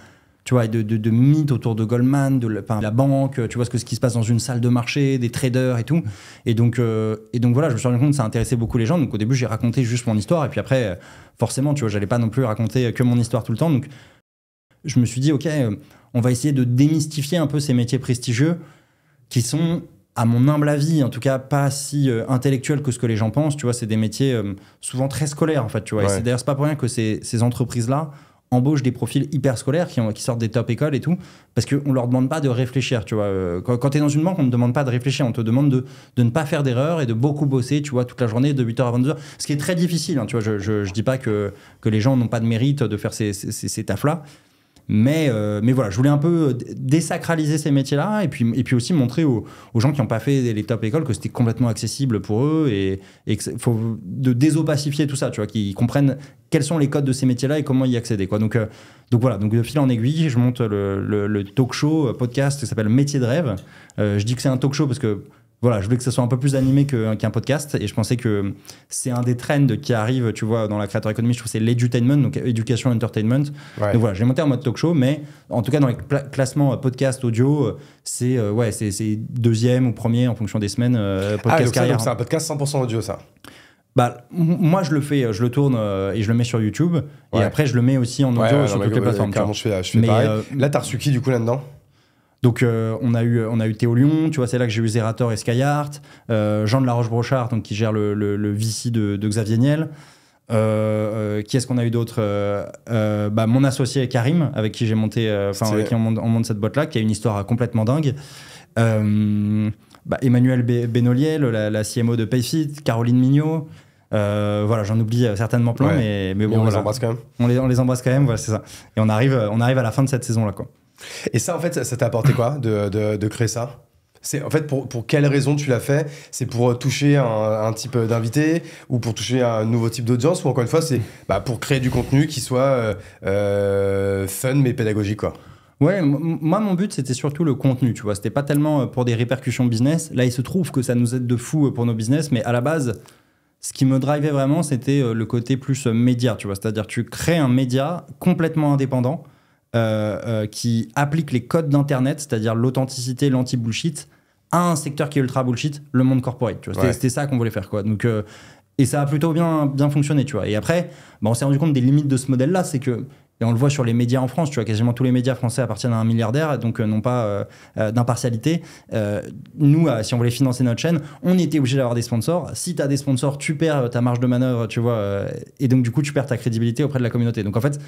mythes autour de Goldman, de la banque, tu vois, ce qui se passe dans une salle de marché, des traders et tout. Et donc voilà, je me suis rendu compte que ça intéressait beaucoup les gens. Donc au début, j'ai raconté juste mon histoire. Et puis après, forcément, tu vois, j'allais pas non plus raconter que mon histoire tout le temps. Donc je me suis dit, OK, on va essayer de démystifier un peu ces métiers prestigieux qui sont, à mon humble avis, en tout cas, pas si intellectuels que ce que les gens pensent. Tu vois, c'est des métiers souvent très scolaires, en fait. Tu vois. Ouais. Et d'ailleurs, c'est pas pour rien que ces entreprises-là embauchent des profils hyper scolaires qui sortent des top écoles et tout, parce qu'on ne leur demande pas de réfléchir, tu vois. Quand tu es dans une banque, on ne te demande pas de réfléchir, on te demande de ne pas faire d'erreurs et de beaucoup bosser, tu vois, toute la journée, de 8h à 22h, ce qui est très difficile, hein, tu vois. Je dis pas que les gens n'ont pas de mérite de faire ces tafs-là, mais voilà, je voulais un peu désacraliser ces métiers-là et puis aussi montrer aux gens qui n'ont pas fait les top écoles que c'était complètement accessible pour eux et qu'il faut désopacifier tout ça, tu vois, qu'ils comprennent quels sont les codes de ces métiers-là et comment y accéder, quoi. Donc voilà, donc de fil en aiguille, je monte le talk show podcast qui s'appelle Métier de rêve. Je dis que c'est un talk show parce que voilà, je voulais que ça soit un peu plus animé qu'un podcast et je pensais que c'est un des trends qui arrive, tu vois, dans la créateur économie. Je trouve que c'est l'edutainment, donc education entertainment. Ouais. Donc voilà, j'ai monté en mode talk show, mais en tout cas dans les classements podcast audio, c'est deuxième ou premier en fonction des semaines. Podcast carrière. Donc c'est un podcast 100% audio, ça. Moi je le tourne et je le mets sur YouTube et après je le mets aussi en audio sur toutes les plateformes. Je fais pareil. Là, t'as reçu qui du coup là-dedans? Donc on a eu Théo Lyon, tu vois, c'est là que j'ai eu Zerator et Skyheart, Jean de la Roche-Brochard, donc qui gère le VC de Xavier Niel. Qui est-ce qu'on a eu d'autre mon associé Karim, avec qui j'ai monté, avec qui on monte cette boîte-là, qui a une histoire complètement dingue. Emmanuel Benoliel, la CMO de Payfit, Caroline Mignot. Voilà, j'en oublie certainement plein, mais bon, on voilà. les embrasse quand même. On les embrasse quand même, voilà, c'est ça. Et on arrive à la fin de cette saison-là, quoi. Et ça, en fait, ça t'a apporté quoi de créer ça? C'est en fait pour quelle raison tu l'as fait? C'est pour toucher un type d'invité ou pour toucher un nouveau type d'audience, ou encore une fois c'est pour créer du contenu qui soit fun mais pédagogique, quoi? Ouais, moi mon but c'était surtout le contenu, tu vois, c'était pas tellement pour des répercussions business. Là il se trouve que ça nous aide de fou pour nos business, mais à la base ce qui me drivait vraiment c'était le côté plus média, tu vois, c'est-à-dire tu crées un média complètement indépendant qui applique les codes d'internet, c'est-à-dire l'authenticité, l'anti-bullshit, à un secteur qui est ultra bullshit, le monde corporate, tu vois. C'était ça qu'on voulait faire, quoi. Donc et ça a plutôt bien fonctionné, tu vois. Et après on s'est rendu compte des limites de ce modèle-là, c'est que, et on le voit sur les médias en France, tu vois, quasiment tous les médias français appartiennent à un milliardaire, donc non pas d'impartialité. Nous, si on voulait financer notre chaîne, on était obligé d'avoir des sponsors. Si tu as des sponsors, tu perds ta marge de manœuvre, tu vois, et donc du coup, tu perds ta crédibilité auprès de la communauté. Donc en fait,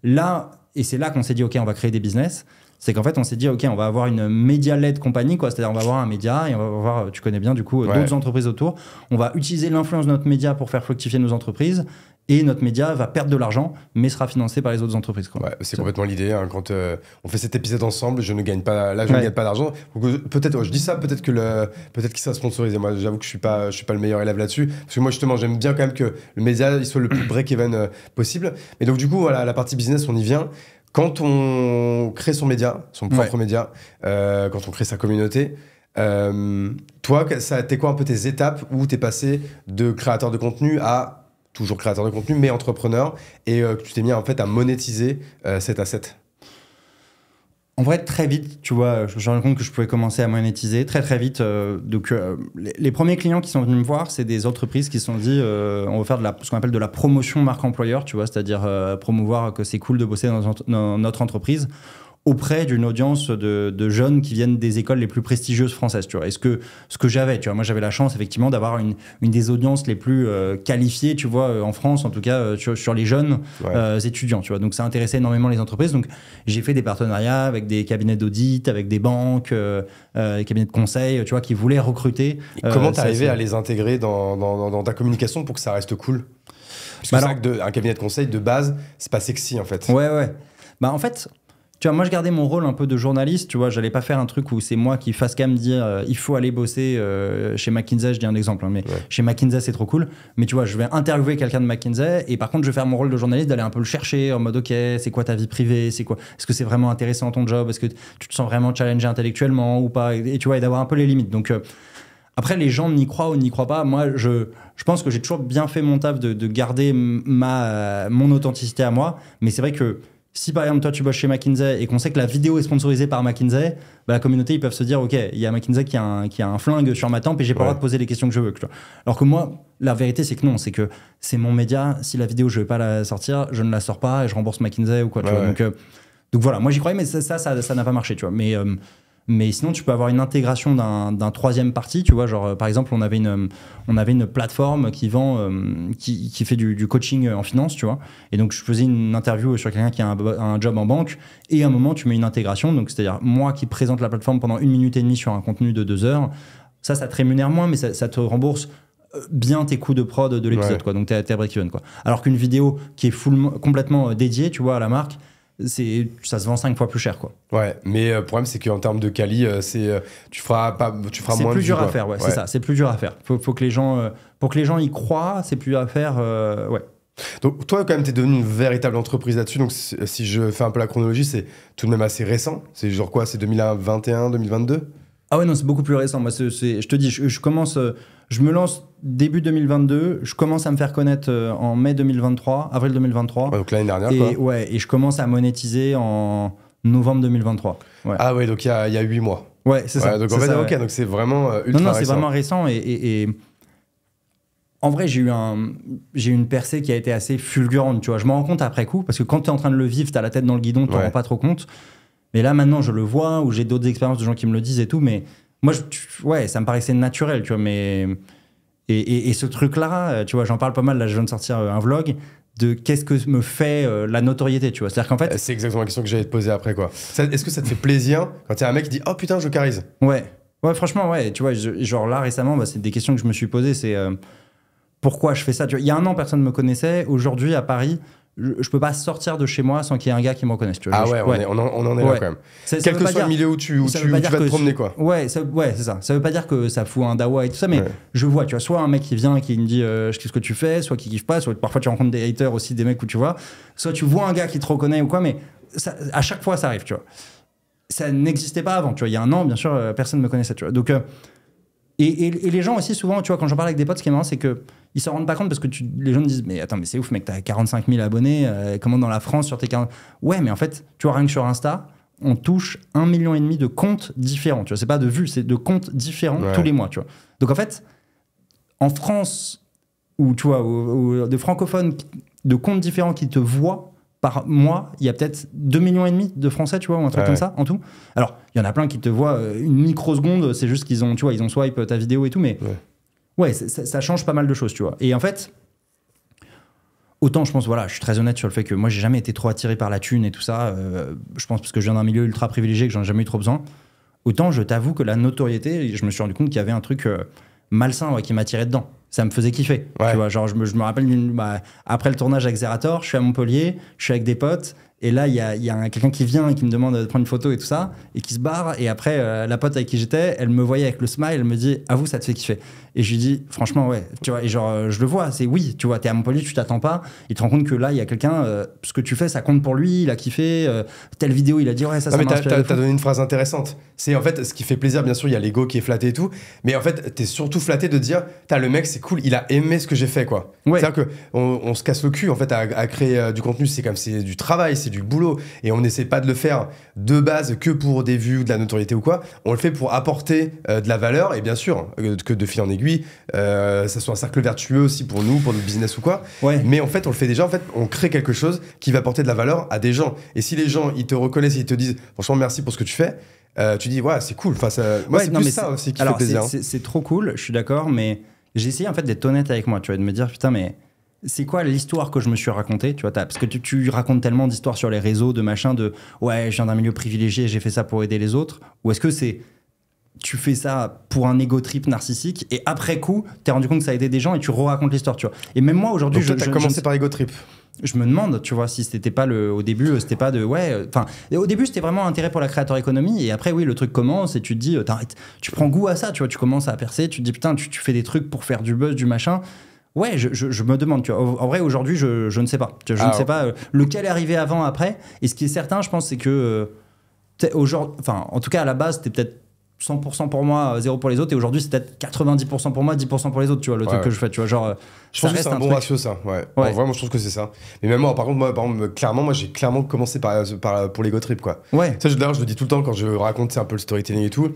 là, et c'est là qu'on s'est dit, OK, on va créer des business. C'est qu'en fait, on s'est dit, OK, on va avoir une média-led compagnie, quoi. C'est-à-dire, on va avoir un média et on va avoir, tu connais bien, du coup, d'autres entreprises autour. On va utiliser l'influence de notre média pour faire fructifier nos entreprises. Et notre média va perdre de l'argent, mais sera financé par les autres entreprises, quoi. Ouais, c'est complètement l'idée. Hein, quand on fait cet épisode ensemble, je ne gagne pas d'argent. Peut-être, je dis ça, peut-être qu'il sera sponsorisé. Moi, j'avoue que je suis pas le meilleur élève là-dessus, parce que moi justement, j'aime bien quand même que le média il soit le plus break-even possible. Mais donc du coup, voilà, la partie business, on y vient. Quand on crée son média, son propre média, quand on crée sa communauté. Toi, t'es quoi un peu tes étapes où t'es passé de créateur de contenu à toujours créateur de contenu, mais entrepreneur, et que tu t'es mis en fait à monétiser cet asset? En vrai, très vite, tu vois, je me suis rendu compte que je pouvais commencer à monétiser très très vite. Donc, les premiers clients qui sont venus me voir, c'est des entreprises qui se sont dit, on va faire ce qu'on appelle de la promotion marque employeur, tu vois, c'est-à-dire promouvoir que c'est cool de bosser dans notre entreprise auprès d'une audience de jeunes qui viennent des écoles les plus prestigieuses françaises, tu vois. Et ce que j'avais, tu vois, moi j'avais la chance effectivement d'avoir une des audiences les plus qualifiées, tu vois, en France, en tout cas sur les jeunes étudiants, tu vois. Donc ça intéressait énormément les entreprises. Donc j'ai fait des partenariats avec des cabinets d'audit, avec des banques, des cabinets de conseil, tu vois, qui voulaient recruter. Et comment t'es arrivé à les intégrer dans ta communication pour que ça reste cool? Parce que c'est vrai qu'un cabinet de conseil de base, c'est pas sexy en fait. Ouais. En fait, tu vois, moi je gardais mon rôle un peu de journaliste, tu vois, j'allais pas faire un truc où c'est moi qui fasse qu'à me dire il faut aller bosser chez McKinsey, je dis un exemple, hein, mais chez McKinsey c'est trop cool, mais tu vois, je vais interviewer quelqu'un de McKinsey et par contre je vais faire mon rôle de journaliste d'aller un peu le chercher en mode OK, c'est quoi ta vie privée, c'est quoi, est-ce que c'est vraiment intéressant ton job, est-ce que tu te sens vraiment challengé intellectuellement ou pas, et tu vois, et d'avoir un peu les limites. Donc après, les gens n'y croient ou n'y croient pas. Moi, je pense que j'ai toujours bien fait mon taf de garder mon authenticité à moi, mais c'est vrai que si par exemple toi tu bosses chez McKinsey et qu'on sait que la vidéo est sponsorisée par McKinsey, la communauté ils peuvent se dire OK, il y a McKinsey qui a un flingue sur ma tempe et j'ai pas le droit de poser les questions que je veux. Alors que moi, la vérité c'est que non, c'est que c'est mon média. Si la vidéo je veux pas la sortir, je ne la sors pas et je rembourse McKinsey ou quoi. Tu vois. Donc voilà, moi j'y croyais, mais ça n'a pas marché, tu vois. Mais sinon, tu peux avoir une intégration d'un troisième parti, tu vois, genre par exemple, on avait une plateforme qui vend, qui fait du coaching en finance, tu vois. Et donc, je faisais une interview sur quelqu'un qui a un job en banque, et à un moment, tu mets une intégration, donc c'est-à-dire moi qui présente la plateforme pendant 1 minute et demie sur un contenu de 2 heures, ça te rémunère moins, mais ça te rembourse bien tes coûts de prod de l'épisode, quoi. Donc, t'es à break-even, quoi. Alors qu'une vidéo qui est complètement dédiée, tu vois, à la marque, ça se vend 5 fois plus cher, quoi. Ouais, mais le problème c'est qu'en termes de quali, tu feras moins de c'est plus dur à faire, c'est ça, c'est plus dur à faire. Faut que les gens pour que les gens y croient, c'est plus dur à faire, Donc toi quand même t'es devenu une véritable entreprise là-dessus, donc si je fais un peu la chronologie, c'est tout de même assez récent. C'est genre quoi, c'est 2021, 2022? Ah ouais, non, c'est beaucoup plus récent. Moi, je te dis, je me lance début 2022, je commence à me faire connaître en mai 2023, avril 2023. Ouais, donc l'année dernière, et, quoi. Ouais, et je commence à monétiser en novembre 2023. Ouais. Ah ouais, donc il y a 8 mois. Ouais, c'est ça. Donc en fait, ok, donc c'est vraiment ultra récent. Non, c'est vraiment récent et en vrai, j'ai eu une percée qui a été assez fulgurante, tu vois. Je m'en rends compte après coup, parce que quand tu es en train de le vivre, tu as la tête dans le guidon, tu t'en rends pas trop compte. Mais là, maintenant, je le vois, ou j'ai d'autres expériences de gens qui me le disent et tout, mais moi, ça me paraissait naturel, tu vois, mais Et ce truc-là, tu vois, j'en parle pas mal. Là, je viens de sortir un vlog de qu'est-ce que me fait la notoriété, tu vois. C'est-à-dire qu'en fait... C'est exactement la question que j'allais te poser après, quoi. Est-ce que ça te fait plaisir quand il y a un mec qui dit « Oh putain, je charise ». Ouais, franchement, ouais. Tu vois, genre là, récemment, c'est des questions que je me suis posées. C'est pourquoi je fais ça, tu vois. Il y a un an, personne ne me connaissait. Aujourd'hui, à Paris, je peux pas sortir de chez moi sans qu'il y ait un gars qui me reconnaisse. Tu vois. Ah ouais, on en est là quand même. Quel que soit le milieu où tu vas te promener, quoi. Ouais, c'est ça. Ça veut pas dire que ça fout un dawa et tout ça, mais je vois, tu vois, soit un mec qui vient et qui me dit qu'est-ce que tu fais, soit qui kiffe pas, soit parfois tu rencontres des haters aussi, des mecs où tu vois, soit tu vois un gars qui te reconnaît ou quoi, mais ça, à chaque fois ça arrive, tu vois. Ça n'existait pas avant, tu vois. Il y a un an, bien sûr, personne ne me connaissait, tu vois. Donc, et les gens aussi, souvent, tu vois, quand j'en parle avec des potes, ce qui est marrant, c'est qu'ils s'en rendent pas compte parce que les gens me disent mais attends, mais c'est ouf, mec, t'as 45 000 abonnés, comment dans la France sur tes 40... Ouais, mais en fait, tu vois, rien que sur Insta, on touche 1,5 million de comptes différents, tu vois, c'est pas de vues, c'est de comptes différents tous les mois, tu vois. Donc en fait, en France, ou tu vois, de francophones, de comptes différents qui te voient par mois, il y a peut-être 2,5 millions de Français, tu vois, ou un truc comme ça, en tout. Alors, il y en a plein qui te voient une microseconde, c'est juste qu'ils ont, tu vois, ils ont swipe ta vidéo et tout, mais ouais, ça change pas mal de choses, tu vois. Et en fait, autant je pense, voilà, je suis très honnête sur le fait que moi, j'ai jamais été trop attiré par la thune et tout ça, je pense parce que je viens d'un milieu ultra privilégié, que j'en ai jamais eu trop besoin. Autant je t'avoue que la notoriété, je me suis rendu compte qu'il y avait un truc malsain qui m'attirait dedans. Ça me faisait kiffer. Tu vois, genre, je me rappelle, après le tournage avec Zerator, je suis à Montpellier, je suis avec des potes, et là, il y a quelqu'un qui vient et qui me demande de prendre une photo et tout ça, et qui se barre, et après, la pote avec qui j'étais, elle me voyait avec le smile, elle me dit « Avoue, ça te fait kiffer ». Et je lui dis « Franchement, ouais ». Tu vois, et genre, je le vois, c'est oui, tu vois, t'es à Montpellier, tu t'attends pas, il te rend compte que là, il y a quelqu'un, ce que tu fais, ça compte pour lui, il a kiffé, telle vidéo, il a dit « Ouais, ça m'a inspiré ». T'as donné une phrase intéressante. C'est en fait, ce qui fait plaisir, bien sûr, il y a l'ego qui est flatté et tout, mais en fait, t'es surtout flatté de dire « le mec, c'est cool, il a aimé ce que j'ai fait, quoi ». C'est-à-dire qu'on se casse le cul, en fait, à créer du contenu, c'est du travail, c'est du boulot, et on n'essaie pas de le faire de base que pour des vues ou de la notoriété ou quoi. On le fait pour apporter de la valeur, et bien sûr, que de fil en aiguille, ça soit un cercle vertueux aussi pour nous, pour notre business ou quoi. Mais en fait, on le fait déjà, en fait, on crée quelque chose qui va apporter de la valeur à des gens. Et si les gens, ils te reconnaissent et ils te disent « Franchement, merci pour ce que tu fais », tu dis « Ouais, c'est cool ». Enfin, moi, c'est plus ça aussi qui fait plaisir. C'est trop cool, je suis d'accord, mais j'ai essayé en fait d'être honnête avec moi, tu vois, de me dire « Putain, mais... » c'est quoi l'histoire que je me suis racontée, tu vois, parce que tu racontes tellement d'histoires sur les réseaux, de machin, de ouais, je viens d'un milieu privilégié, j'ai fait ça pour aider les autres, ou est-ce que c'est tu fais ça pour un ego trip narcissique et après coup, t'es rendu compte que ça a aidé des gens et tu racontes l'histoire, tu vois. Et même moi aujourd'hui, t'as commencé par ego trip. Je me demande, tu vois, si c'était pas au début, c'était pas de au début c'était vraiment intérêt pour la créateur économie et après oui, le truc commence et tu te dis tu prends goût à ça, tu vois, tu commences à percer, tu te dis putain, tu fais des trucs pour faire du buzz, du machin. Ouais, je me demande, tu vois. En vrai, aujourd'hui, je ne sais pas. Je ne sais pas lequel est arrivé avant, après. Et ce qui est certain, je pense, c'est que en tout cas, à la base, c'était peut-être 100% pour moi, 0 pour les autres. Et aujourd'hui, c'est peut-être 90% pour moi, 10% pour les autres, tu vois, le truc que je fais, tu vois. Genre, je pense que c'est un bon ratio, ça. Ouais. Vraiment, je trouve que c'est ça. Mais même moi, par contre, j'ai clairement commencé pour l'ego trip, quoi. Ouais. Ça, d'ailleurs, je le dis tout le temps quand je raconte un peu le storytelling et tout.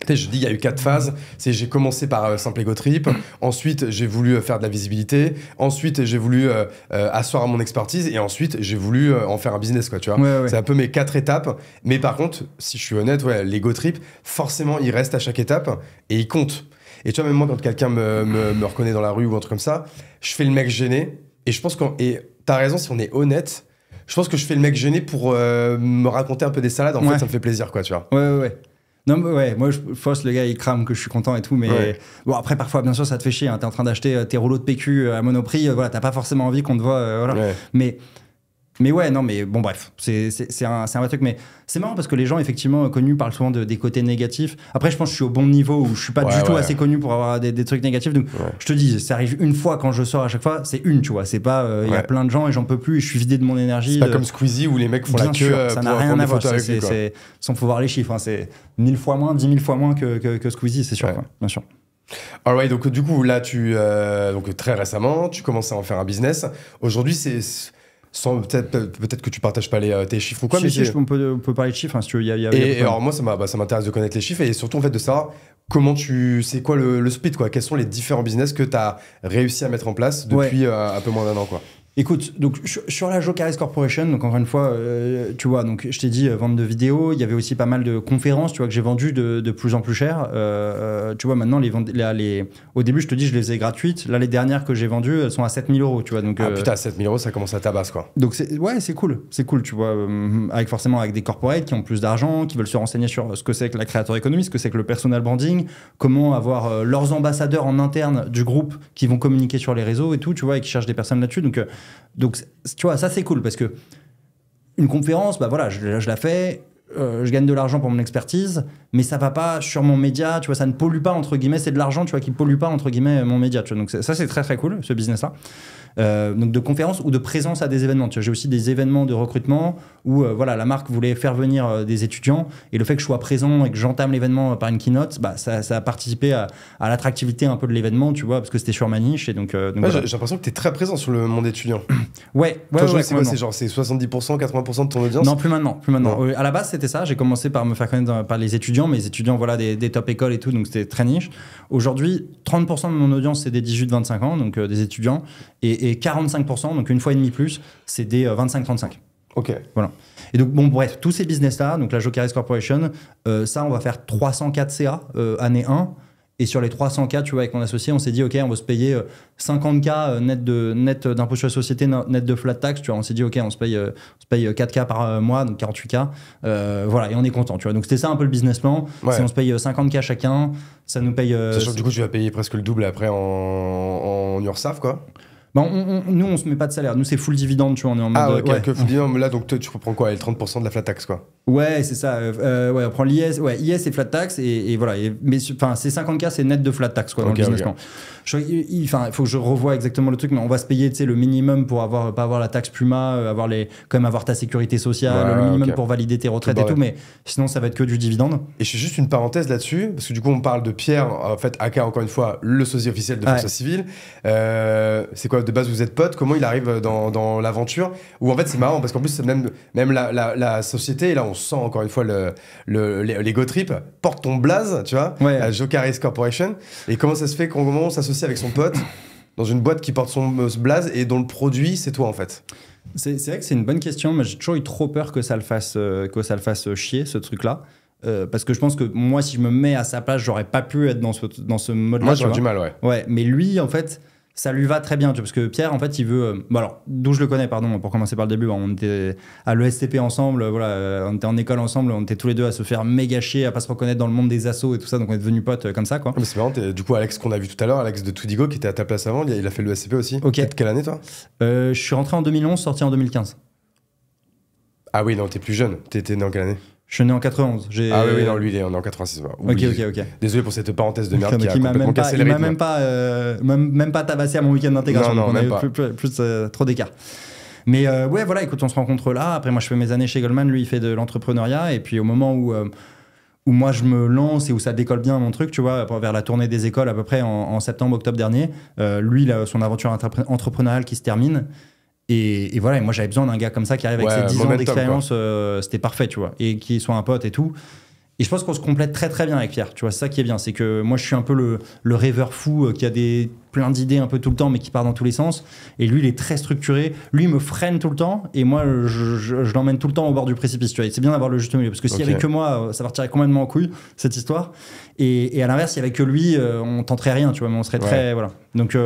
Je dis, il y a eu 4 phases. J'ai commencé par simple ego trip. Ensuite, j'ai voulu faire de la visibilité. Ensuite, j'ai voulu asseoir mon expertise. Et ensuite, j'ai voulu en faire un business, quoi, tu vois. C'est un peu mes 4 étapes. Mais par contre, si je suis honnête, l'ego trip, forcément, il reste à chaque étape et il compte. Et tu vois, même moi, quand quelqu'un me reconnaît dans la rue ou un truc comme ça, je fais le mec gêné. Et je pense et t'as raison, si on est honnête, je pense que je fais le mec gêné pour me raconter un peu des salades. En fait, ça me fait plaisir, quoi, tu vois. Ouais. Non, mais moi, je force le gars, il crame que je suis content et tout, mais bon, après, parfois, bien sûr, ça te fait chier. Hein, t'es en train d'acheter tes rouleaux de PQ à Monoprix, voilà, t'as pas forcément envie qu'on te voit, voilà. Mais ouais, non, mais bon, bref, c'est un vrai truc. Mais c'est marrant parce que les gens, effectivement, connus parlent souvent des côtés négatifs. Après, je pense que je suis au bon niveau où je suis pas du tout assez connu pour avoir des trucs négatifs. Donc, je te dis, ça arrive une fois quand je sors à chaque fois, c'est une, tu vois. C'est pas, il y a plein de gens et j'en peux plus et je suis vidé de mon énergie. C'est pas comme Squeezie où les mecs font la queue. Ça n'a rien à voir. Sans faut voir les chiffres, hein, c'est 1000 fois moins, 10 000 fois moins que Squeezie, c'est sûr, quoi, bien sûr. Alright, donc du coup, là, donc très récemment, tu commences à en faire un business. Aujourd'hui, peut-être que tu partages pas tes chiffres ou quoi, mais on peut parler de chiffres, hein, si tu veux. Alors moi, ça m'intéresse de connaître les chiffres et surtout en fait de savoir c'est quoi le split, quoi. Quels sont les différents business que tu as réussi à mettre en place depuis un peu moins d'1 an, quoi. Écoute, donc sur la Jokeris Corporation, donc encore une fois, tu vois, donc je t'ai dit vente de vidéos, il y avait aussi pas mal de conférences, tu vois, que j'ai vendues de plus en plus cher. Tu vois, maintenant au début, je te dis, je les faisais gratuites. Là, les dernières que j'ai vendues, elles sont à 7 000 €, tu vois. Donc, putain, 7 000 €, ça commence à tabasse, quoi. Donc c'est cool, tu vois, avec des corporates qui ont plus d'argent, qui veulent se renseigner sur ce que c'est que la creator economy, ce que c'est que le personal branding, comment avoir leurs ambassadeurs en interne du groupe qui vont communiquer sur les réseaux et tout, tu vois, et qui cherchent des personnes là-dessus. Donc, tu vois, ça c'est cool parce que une conférence, bah voilà, je la fais, je gagne de l'argent pour mon expertise, mais ça va pas sur mon média, tu vois, ça ne pollue pas, entre guillemets, c'est de l'argent, tu vois, qui pollue pas, entre guillemets, mon média, tu vois. Donc ça c'est très très cool, ce business-là. Donc de conférences ou de présence à des événements. Tu vois, j'ai aussi des événements de recrutement où voilà, la marque voulait faire venir des étudiants et le fait que je sois présent et que j'entame l'événement par une keynote, bah, ça a participé à l'attractivité un peu de l'événement, tu vois, parce que c'était sur ma niche. Et donc voilà. J'ai l'impression que tu es très présent sur le monde étudiant. Ouais. C'est quoi, c'est 70%, 80% de ton audience? Non, plus maintenant. À la base, c'était ça. J'ai commencé par me faire connaître par les étudiants, mes étudiants, voilà, des top écoles et tout, donc c'était très niche. Aujourd'hui, 30% de mon audience, c'est des 18-25 ans, donc des étudiants, et 45%, donc une fois et demi plus, c'est des 25-35. Ok. Voilà. Et donc, bon, bref, tous ces business-là, donc la Jokeris Corporation, ça, on va faire 304 CA année 1. Et sur les 300K, tu vois, avec mon associé, on s'est dit, OK, on va se payer 50K net d'impôt sur la société, net de flat tax. Tu vois, on s'est dit, OK, on se paye 4K par mois, donc 48K. Voilà, et on est content, tu vois. Donc, c'était ça un peu le business plan. Ouais. Si on se paye 50K chacun, ça nous paye... Sachant que du coup, tu vas payer presque le double après en URSAF, quoi. Nous, on se met pas de salaire. Nous, c'est full dividende, tu vois. On est en mode. Que full dividende. Là, donc, tu reprends quoi? Les 30% de la flat tax, quoi. Ouais, c'est ça. On prend l'IS. Ouais, IS et flat tax. Et voilà. Mais enfin, ces 50K, c'est net de flat tax, quoi, dans le business plan. Il faut que je revoie exactement le truc, mais on va se payer, tu sais, le minimum pour pas avoir la taxe Puma, quand même avoir ta sécurité sociale, le minimum pour valider tes retraites et tout. Mais sinon, ça va être que du dividende. Et je fais juste une parenthèse là-dessus, parce que du coup, on parle de Pierre, en fait, aka, encore une fois, le sosie officiel de François Civil. C'est quoi, de base, vous êtes potes? Comment il arrive dans l'aventure? Ou en fait, c'est marrant, parce qu'en plus, même la société, et là, on sent encore une fois l'ego trip, porte ton blaze, tu vois, la Jokeris Corporation. Et comment ça se fait qu'on s'associe avec son pote dans une boîte qui porte son blaze et dont le produit, c'est toi, en fait? C'est vrai que c'est une bonne question, mais j'ai toujours eu trop peur que ça le fasse chier, ce truc-là. Parce que je pense que moi, si je me mets à sa place, j'aurais pas pu être dans ce mode-là. Moi, j'aurais du mal, ouais. Ouais, mais lui, en fait, ça lui va très bien, tu vois, parce que Pierre, en fait, il veut... alors, d'où je le connais, pardon, pour commencer par le début, on était à l'ESTP ensemble, voilà, on était en école ensemble, on était tous les deux à se faire méga chier, à pas se reconnaître dans le monde des assos et tout ça, donc on est devenus potes comme ça, quoi. Mais c'est marrant, du coup, Alex, qu'on a vu tout à l'heure, Alex de Tudigo, qui était à ta place avant, il a fait l'ESTP aussi. Ok. Peut-être quelle année, toi? Je suis rentré en 2011, sorti en 2015. Ah oui, non, t'es plus jeune. T'es né en quelle année? Je suis né en 91. Ah oui, non, lui, il est en 86. Ok. Désolé pour cette parenthèse de merde qui a complètement cassé le rythme. Il m'a même pas tabassé à mon week-end d'intégration. Non, même pas. Plus trop d'écart. Mais ouais, voilà, écoute, on se rencontre là. Après, moi, je fais mes années chez Goldman. Lui, il fait de l'entrepreneuriat. Et puis, au moment où moi, je me lance et où ça décolle bien mon truc, tu vois, vers la tournée des écoles à peu près en septembre, octobre dernier, lui, son aventure entrepreneuriale qui se termine. Et voilà, et moi j'avais besoin d'un gars comme ça qui arrive avec ses 10 ans d'expérience, c'était parfait, tu vois, et qui soit un pote et tout. Et je pense qu'on se complète très très bien avec Pierre, tu vois, c'est ça qui est bien, c'est que moi je suis un peu le rêveur fou qui a plein d'idées un peu tout le temps mais qui part dans tous les sens, et lui il est très structuré, lui il me freine tout le temps et moi je l'emmène tout le temps au bord du précipice, tu vois, et c'est bien d'avoir le juste milieu, parce que s'il y avait que moi, ça partirait complètement en couille cette histoire, et à l'inverse, s'il y avait que lui, on tenterait rien, tu vois, mais on serait très, voilà. Donc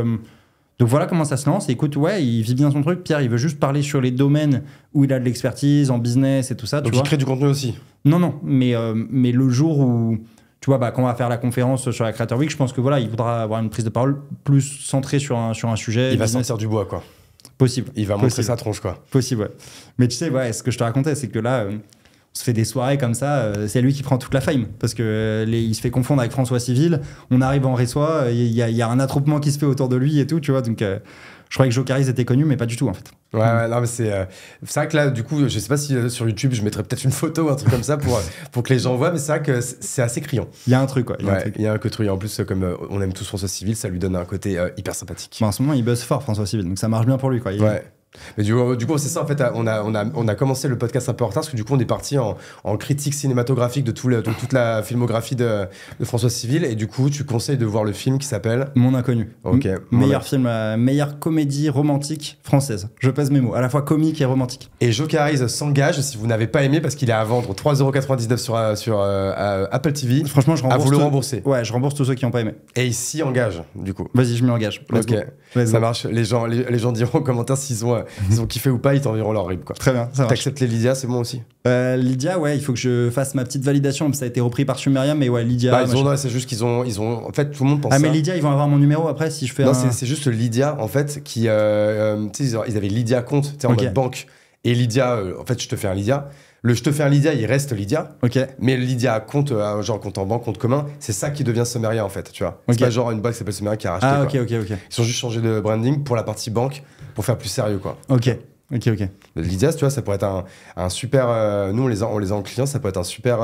voilà comment ça se lance. Et écoute, ouais, il vit bien son truc. Pierre, il veut juste parler sur les domaines où il a de l'expertise, en business et tout ça. Donc il crée du contenu aussi? Non, mais le jour où, tu vois, quand on va faire la conférence sur la Creator Week, je pense que voilà, il voudra avoir une prise de parole plus centrée sur un sujet. Il va sortir du bois, quoi. Possible. Il va montrer sa tronche, quoi. Possible, ouais. Mais tu sais, ouais, ce que je te racontais, c'est que là... on se fait des soirées comme ça, c'est lui qui prend toute la fame parce que il se fait confondre avec François Civil. On arrive en Résois, il y a un attroupement qui se fait autour de lui et tout, tu vois. Donc, je croyais que Jokeris était connu, mais pas du tout en fait. Ouais, non, mais c'est vrai que là, du coup, je sais pas si sur YouTube, je mettrais peut-être une photo ou un truc comme ça pour que les gens voient, mais c'est vrai que c'est assez criant. Il y a un truc, quoi. Il y a un truc. En plus, comme on aime tous François Civil, ça lui donne un côté hyper sympathique. En ce moment, il buzz fort, François Civil, donc ça marche bien pour lui, quoi. Mais du coup, c'est ça, en fait, on a commencé le podcast un peu en retard, parce que du coup, on est parti en critique cinématographique de toute la filmographie de François Civil, et du coup, tu conseilles de voir le film qui s'appelle Mon Inconnu. Ok. Meilleur film, meilleure comédie romantique française. Je pèse mes mots, à la fois comique et romantique. Et Jokerise s'engage, si vous n'avez pas aimé, parce qu'il est à vendre 3,99€ sur Apple TV. Franchement, je rembourse. À vous le rembourser. Ouais, je rembourse tous ceux qui n'ont pas aimé. Et il s'y engage, du coup. Vas-y, je m'y engage. Ok, ça marche. Les gens diront en commentaire s'ils ont kiffé ou pas, ils t'enverront leur rib, quoi. Très bien, ça marche. T'acceptes les Lydia, c'est bon aussi. Lydia, ouais, il faut que je fasse ma petite validation, ça a été repris par Sumeriam, mais ouais, Lydia. Bah, non, c'est juste qu'ils ont. En fait, tout le monde pense ça. Ah, mais Lydia, ils vont avoir mon numéro après si je fais Non, c'est juste Lydia, en fait, qui. Tu sais, ils avaient Lydia compte, tu sais, en mode banque. Et Lydia, en fait, je te fais un Lydia. Le je te fais un Lydia, il reste Lydia. Ok. Mais Lydia compte, genre compte en banque, compte commun, c'est ça qui devient Summeria, en fait, tu vois. C'est pas genre une boîte qui s'appelle Summeria qui a racheté. Ah, quoi. ok. Ils ont juste changé de branding pour la partie banque, pour faire plus sérieux, quoi. Ok. Lydia, tu vois, ça pourrait être un super. Nous, on les a en client, ça pourrait être un super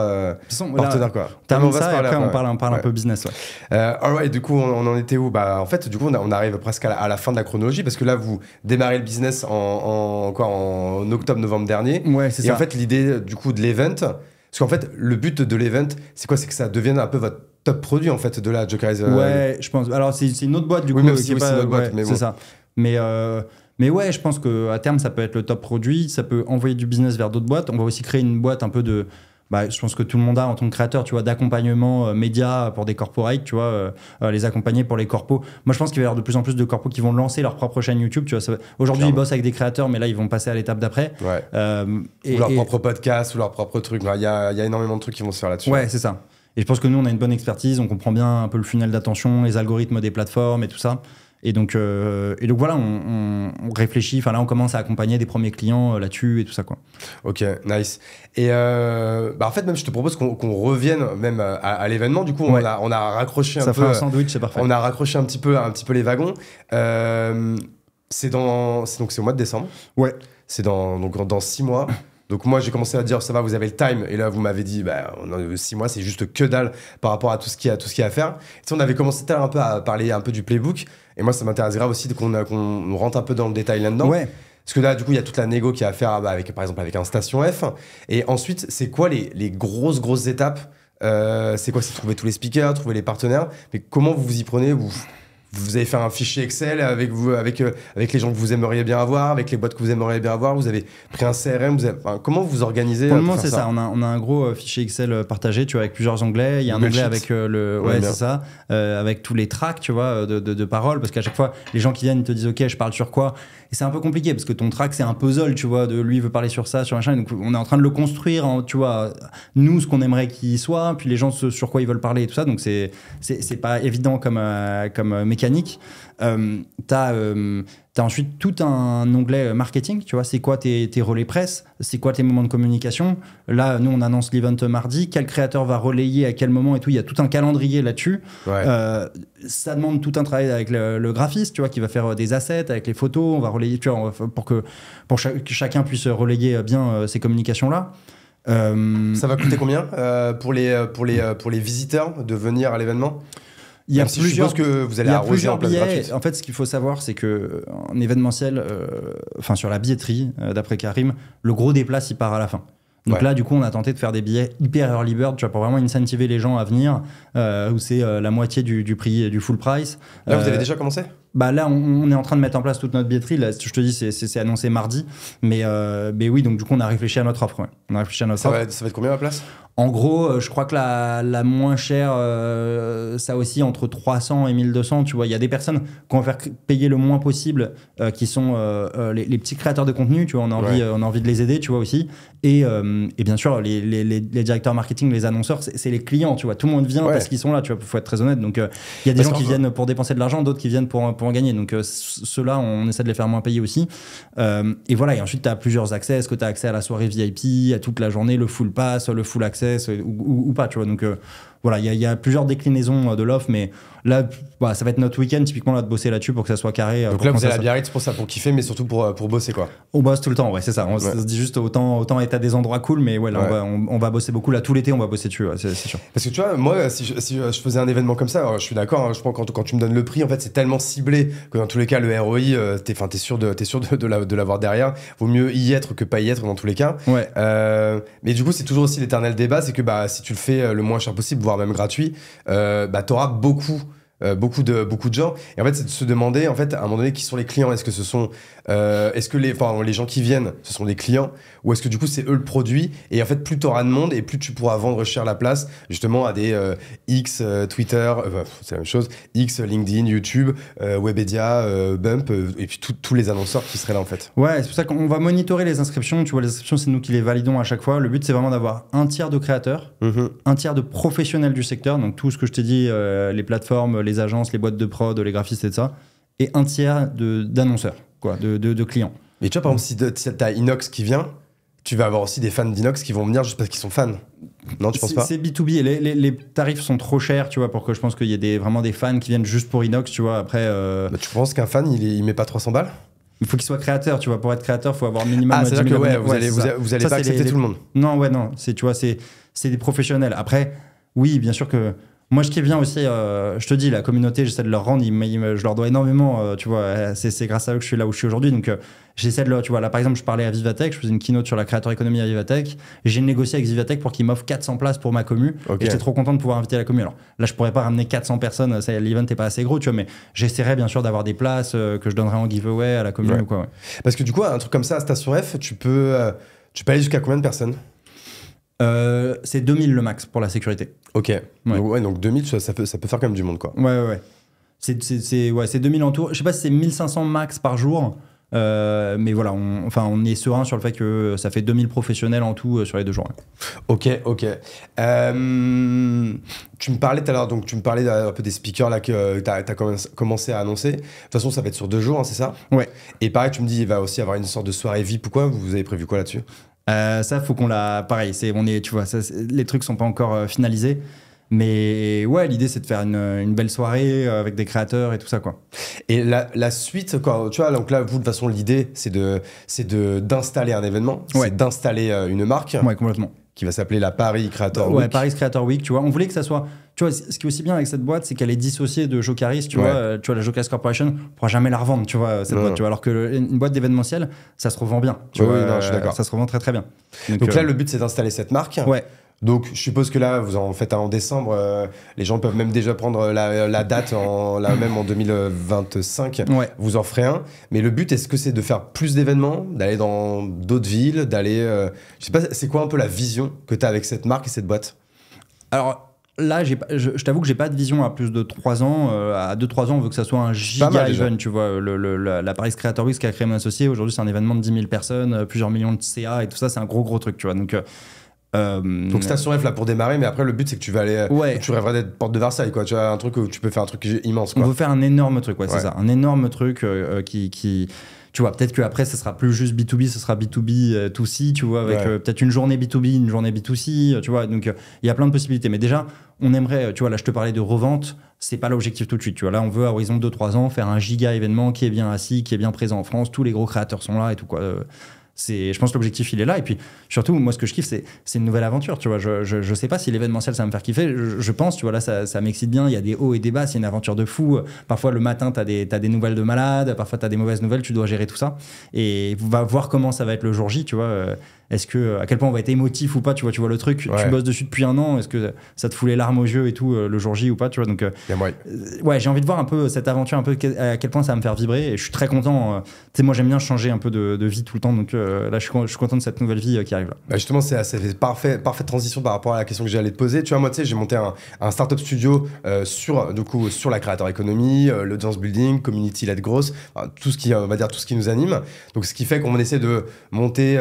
partenaire, quoi. Termine ça et après, on parle un peu business, ouais. Alright, du coup, on en était où? Bah, en fait, du coup, on arrive presque à la fin de la chronologie, parce que là, vous démarrez le business en octobre-novembre dernier. Ouais, c'est ça. Et en fait, l'idée, du coup, de l'event, parce qu'en fait, le but de l'event, c'est quoi? C'est que ça devienne un peu votre top produit, en fait, de la Jokerise. Ouais, je pense. Alors, c'est une autre boîte, du coup. Même si c'est une autre boîte, mais bon. C'est ça. Mais ouais, je pense qu'à terme, ça peut être le top produit, ça peut envoyer du business vers d'autres boîtes. On va aussi créer une boîte un peu de... Bah, je pense que tout le monde a en tant que créateur, tu vois, d'accompagnement média pour des corporates, tu vois, les accompagner pour les corpos. Moi, je pense qu'il va y avoir de plus en plus de corpos qui vont lancer leur propre chaîne YouTube, tu vois. Aujourd'hui, ils bossent avec des créateurs, mais là, ils vont passer à l'étape d'après. Ouais. Ou leur propre podcast, ou leur propre truc. Il y a énormément de trucs qui vont se faire là-dessus. Ouais, c'est ça. Et je pense que nous, on a une bonne expertise, on comprend bien un peu le funnel d'attention, les algorithmes des plateformes et tout ça. Et donc voilà, on réfléchit. Enfin là, on commence à accompagner des premiers clients là-dessus et tout ça, quoi. Ok, nice. Et en fait, même je te propose qu'on revienne même à l'événement. Du coup, on a raccroché ça fait un sandwich, c'est parfait. On a raccroché un petit peu les wagons. C'est au mois de décembre. Ouais. C'est dans 6 mois. Donc moi j'ai commencé à dire ça va, vous avez le time, et là vous m'avez dit 6 mois c'est juste que dalle par rapport à tout ce qu'il y a à faire. Et on avait commencé un peu à parler un peu du playbook, et moi ça m'intéresse grave aussi qu'on rentre un peu dans le détail là-dedans. Ouais. Parce que là du coup il y a toute la négo qui a à faire par exemple avec un Station F. Et ensuite c'est quoi les grosses étapes? C'est quoi? C'est trouver tous les speakers, trouver les partenaires, mais comment vous vous y prenez? Vous avez fait un fichier Excel avec les gens que vous aimeriez bien avoir, avec les boîtes que vous aimeriez bien avoir, vous avez pris un CRM, comment vous vous organisez? Pour le moment, c'est ça. On a un gros fichier Excel partagé, tu vois, avec plusieurs onglets. Il y a un onglet avec c'est ça, avec tous les tracks, tu vois, de paroles, parce qu'à chaque fois, les gens qui viennent, ils te disent, ok, je parle sur quoi? Et c'est un peu compliqué parce que ton track, c'est un puzzle, tu vois, de lui veut parler sur ça, sur machin. Donc on est en train de le construire, tu vois, nous, ce qu'on aimerait qu'il soit, puis les gens sur quoi ils veulent parler et tout ça. Donc c'est pas évident comme mécanique. T'as ensuite tout un onglet marketing, tu vois, c'est quoi tes relais presse, c'est quoi tes moments de communication. Là, nous, on annonce l'event mardi, quel créateur va relayer à quel moment et tout. Il y a tout un calendrier là-dessus. Ouais. Ça demande tout un travail avec le graphiste, tu vois, qui va faire des assets avec les photos. On va relayer, tu vois, pour que chacun puisse relayer bien ces communications-là. Ça va coûter combien pour les visiteurs de venir à l'événement? Il y a plusieurs, que vous allez plusieurs billets. En fait, ce qu'il faut savoir, c'est qu'en événementiel, sur la billetterie, d'après Karim, le gros des places, il part à la fin. Donc là, du coup, on a tenté de faire des billets hyper early bird, tu vois, pour vraiment incentiver les gens à venir, où c'est la moitié du prix du full price. Là, vous avez déjà commencé? Bah là, on est en train de mettre en place toute notre billetterie. Là, je te dis, c'est annoncé mardi. Mais oui, donc du coup, on a réfléchi à notre offre. Ouais. On a réfléchi à notre offre. Ça va être combien la place? En gros, je crois que la moins chère, ça aussi entre 300 et 1200. Tu vois, il y a des personnes qui vont faire payer le moins possible, qui sont les petits créateurs de contenu. Tu vois, on a envie de les aider, tu vois aussi. Et bien sûr, les directeurs marketing, les annonceurs, c'est les clients. Tu vois, tout le monde vient parce qu'ils sont là. Tu vois, faut être très honnête. Donc, il y a des gens qui viennent pour dépenser de l'argent, d'autres qui viennent pour en gagner. Donc, ceux-là, on essaie de les faire moins payer aussi. Et voilà. Et ensuite, tu as plusieurs accès. Est-ce que tu as accès à la soirée VIP, à toute la journée, le full pass, le full access ou pas, tu vois. Donc voilà, il y a plusieurs déclinaisons de l'offre, mais là, ça va être notre week-end typiquement là de bosser là-dessus pour que ça soit carré. Donc là, vous avez la Biarritz pour ça, pour kiffer, mais surtout pour bosser, quoi. On bosse tout le temps, ouais, c'est ça. On se dit juste autant être à des endroits cool, mais ouais, là, on va bosser beaucoup. Là, tout l'été, on va bosser dessus, ouais, c'est sûr. Parce que tu vois, moi, si je faisais un événement comme ça, alors, je suis d'accord, hein, je pense quand tu me donnes le prix, en fait, c'est tellement ciblé que dans tous les cas, le ROI, t'es sûr de l'avoir derrière. Vaut mieux y être que pas y être dans tous les cas. Ouais. Mais du coup, c'est toujours aussi l'éternel débat, c'est que si tu le fais le moins cher possible, voire même gratuit, t'auras beaucoup de gens, et en fait c'est de se demander en fait à un moment donné qui sont les clients. Est-ce que ce sont les gens qui viennent, ce sont des clients, ou est-ce que du coup c'est eux le produit, et en fait plus t'auras de monde et plus tu pourras vendre cher la place justement à des X, Twitter, c'est la même chose, X, LinkedIn, YouTube, Webedia, Bump, et puis tous les annonceurs qui seraient là en fait. Ouais, c'est pour ça qu'on va monitorer les inscriptions. Tu vois, les inscriptions, c'est nous qui les validons à chaque fois. Le but, c'est vraiment d'avoir un tiers de créateurs, un tiers de professionnels du secteur, donc tout ce que je t'ai dit, les plateformes, les agences, les boîtes de prod, les graphistes et tout ça, et un tiers d'annonceurs, quoi, de clients. Mais tu vois, par exemple, si t'as Inox qui vient, tu vas avoir aussi des fans d'Inox qui vont venir juste parce qu'ils sont fans. Non, tu penses pas? C'est B2B, et les tarifs sont trop chers, tu vois, pour que je pense qu'il y ait vraiment des fans qui viennent juste pour Inox, tu vois. Après, tu penses qu'un fan, il met pas 300 balles? Il faut qu'il soit créateur, tu vois. Pour être créateur, il faut avoir minimum 10 000 c'est-à-dire que abonnés. vous allez pas accepter tout le monde. Non, tu vois, c'est des professionnels. Après, oui, bien sûr que moi, je kiffe bien aussi, je te dis, la communauté, j'essaie de leur rendre, je leur dois énormément, tu vois, c'est grâce à eux que je suis là où je suis aujourd'hui. Donc, j'essaie de leur, tu vois, là, par exemple, je parlais à Vivatech, je faisais une keynote sur la créateur économie à Vivatech. J'ai négocié avec Vivatech pour qu'ils m'offrent 400 places pour ma commu. Okay. Et j'étais trop content de pouvoir inviter la commu. Alors là, je pourrais pas ramener 400 personnes, l'event n'est pas assez gros, tu vois, mais j'essaierai bien sûr d'avoir des places que je donnerai en giveaway à la commu ou quoi. Ouais. Parce que du coup, un truc comme ça à Station F, tu peux aller jusqu'à combien de personnes? C'est 2000 le max pour la sécurité. Ok. Donc 2000, ça peut faire quand même du monde, quoi. Ouais. C'est 2000 en tout. Je sais pas si c'est 1500 max par jour. Mais voilà, on est serein sur le fait que ça fait 2000 professionnels en tout sur les 2 jours. Ouais. Ok. Tu me parlais tout à l'heure, donc tu me parlais un peu des speakers là que tu as commencé à annoncer. De toute façon, ça va être sur 2 jours, hein, c'est ça? Ouais. Et pareil, tu me dis, il va aussi avoir une sorte de soirée VIP. Pourquoi vous avez prévu quoi là-dessus? Ça, faut qu'on la. Pareil, tu vois, les trucs sont pas encore finalisés. Mais ouais, l'idée c'est de faire une belle soirée avec des créateurs et tout ça, quoi. Et la suite, quoi, tu vois, donc là, vous, de toute façon, l'idée c'est d'installer un événement, c'est d'installer une marque. Ouais, complètement. Qui va s'appeler la Paris Creator Week. Ouais, Paris Creator Week, tu vois. On voulait que ça soit. Tu vois, ce qui est aussi bien avec cette boîte, c'est qu'elle est dissociée de Jocaris, tu vois. Tu vois, la Jocaris Corporation, on pourra jamais la revendre, tu vois, cette boîte, tu vois. Alors qu'une boîte d'événementiel, ça se revend bien. Tu vois, non, je suis d'accord. Ça se revend très, très bien. Donc là, le but, c'est d'installer cette marque. Ouais. Donc, je suppose que là, vous en faites un en décembre. Les gens peuvent même déjà prendre la date, même en 2025. Ouais. Vous en ferez un. Mais le but, est-ce que c'est de faire plus d'événements, d'aller dans d'autres villes, d'aller... je sais pas, c'est quoi un peu la vision que tu as avec cette marque et cette boîte? Alors... Là, je t'avoue que j'ai pas de vision à plus de 3 ans. À 2-3 ans, on veut que ça soit un giga event, tu vois. La Paris Creator Week, ce qu'a créé mon associé, aujourd'hui, c'est un événement de 10 000 personnes, plusieurs millions de CA et tout ça, c'est un gros truc, tu vois. Donc Station F là pour démarrer, mais après le but c'est que tu vas aller, tu rêverais d'être porte de Versailles, quoi. Tu vois, un truc où tu peux faire un truc immense, quoi. On veut faire un énorme truc, c'est ça, un énorme truc qui tu vois, peut-être qu'après ça sera plus juste B2B, ce sera B2B 2C, tu vois, avec peut-être une journée B2B, une journée B2C, tu vois. Donc il y a plein de possibilités, mais déjà on aimerait, tu vois, là je te parlais de revente, c'est pas l'objectif tout de suite, tu vois. Là on veut à horizon 2-3 ans faire un giga événement qui est bien assis, qui est bien présent en France, tous les gros créateurs sont là et tout, quoi. Je pense que l'objectif il est là, et puis surtout moi ce que je kiffe c'est une nouvelle aventure, tu vois. Je sais pas si l'événementiel ça va me faire kiffer, je pense, tu vois, là ça m'excite bien, il y a des hauts et des bas, c'est une aventure de fou. Parfois le matin t'as des nouvelles de malades, parfois t'as des mauvaises nouvelles, tu dois gérer tout ça, et on va voir comment ça va être le jour J, tu vois. Est-ce que, à quel point on va être émotif ou pas, tu vois le truc, tu bosses dessus depuis 1 an, est-ce que ça te fout les larmes aux yeux et tout le jour J ou pas, tu vois. Donc j'ai envie de voir un peu cette aventure, un peu à quel point ça va me faire vibrer, et je suis très content. Tu sais, moi j'aime bien changer un peu de vie tout le temps, donc là je suis content de cette nouvelle vie qui arrive là. Bah justement, c'est parfaite transition par rapport à la question que j'allais te poser. Tu vois, moi tu sais, j'ai monté un startup studio sur la créateur économie, l'audience building, community led growth, tout ce qui on va dire tout ce qui nous anime. Donc ce qui fait qu'on essaie de monter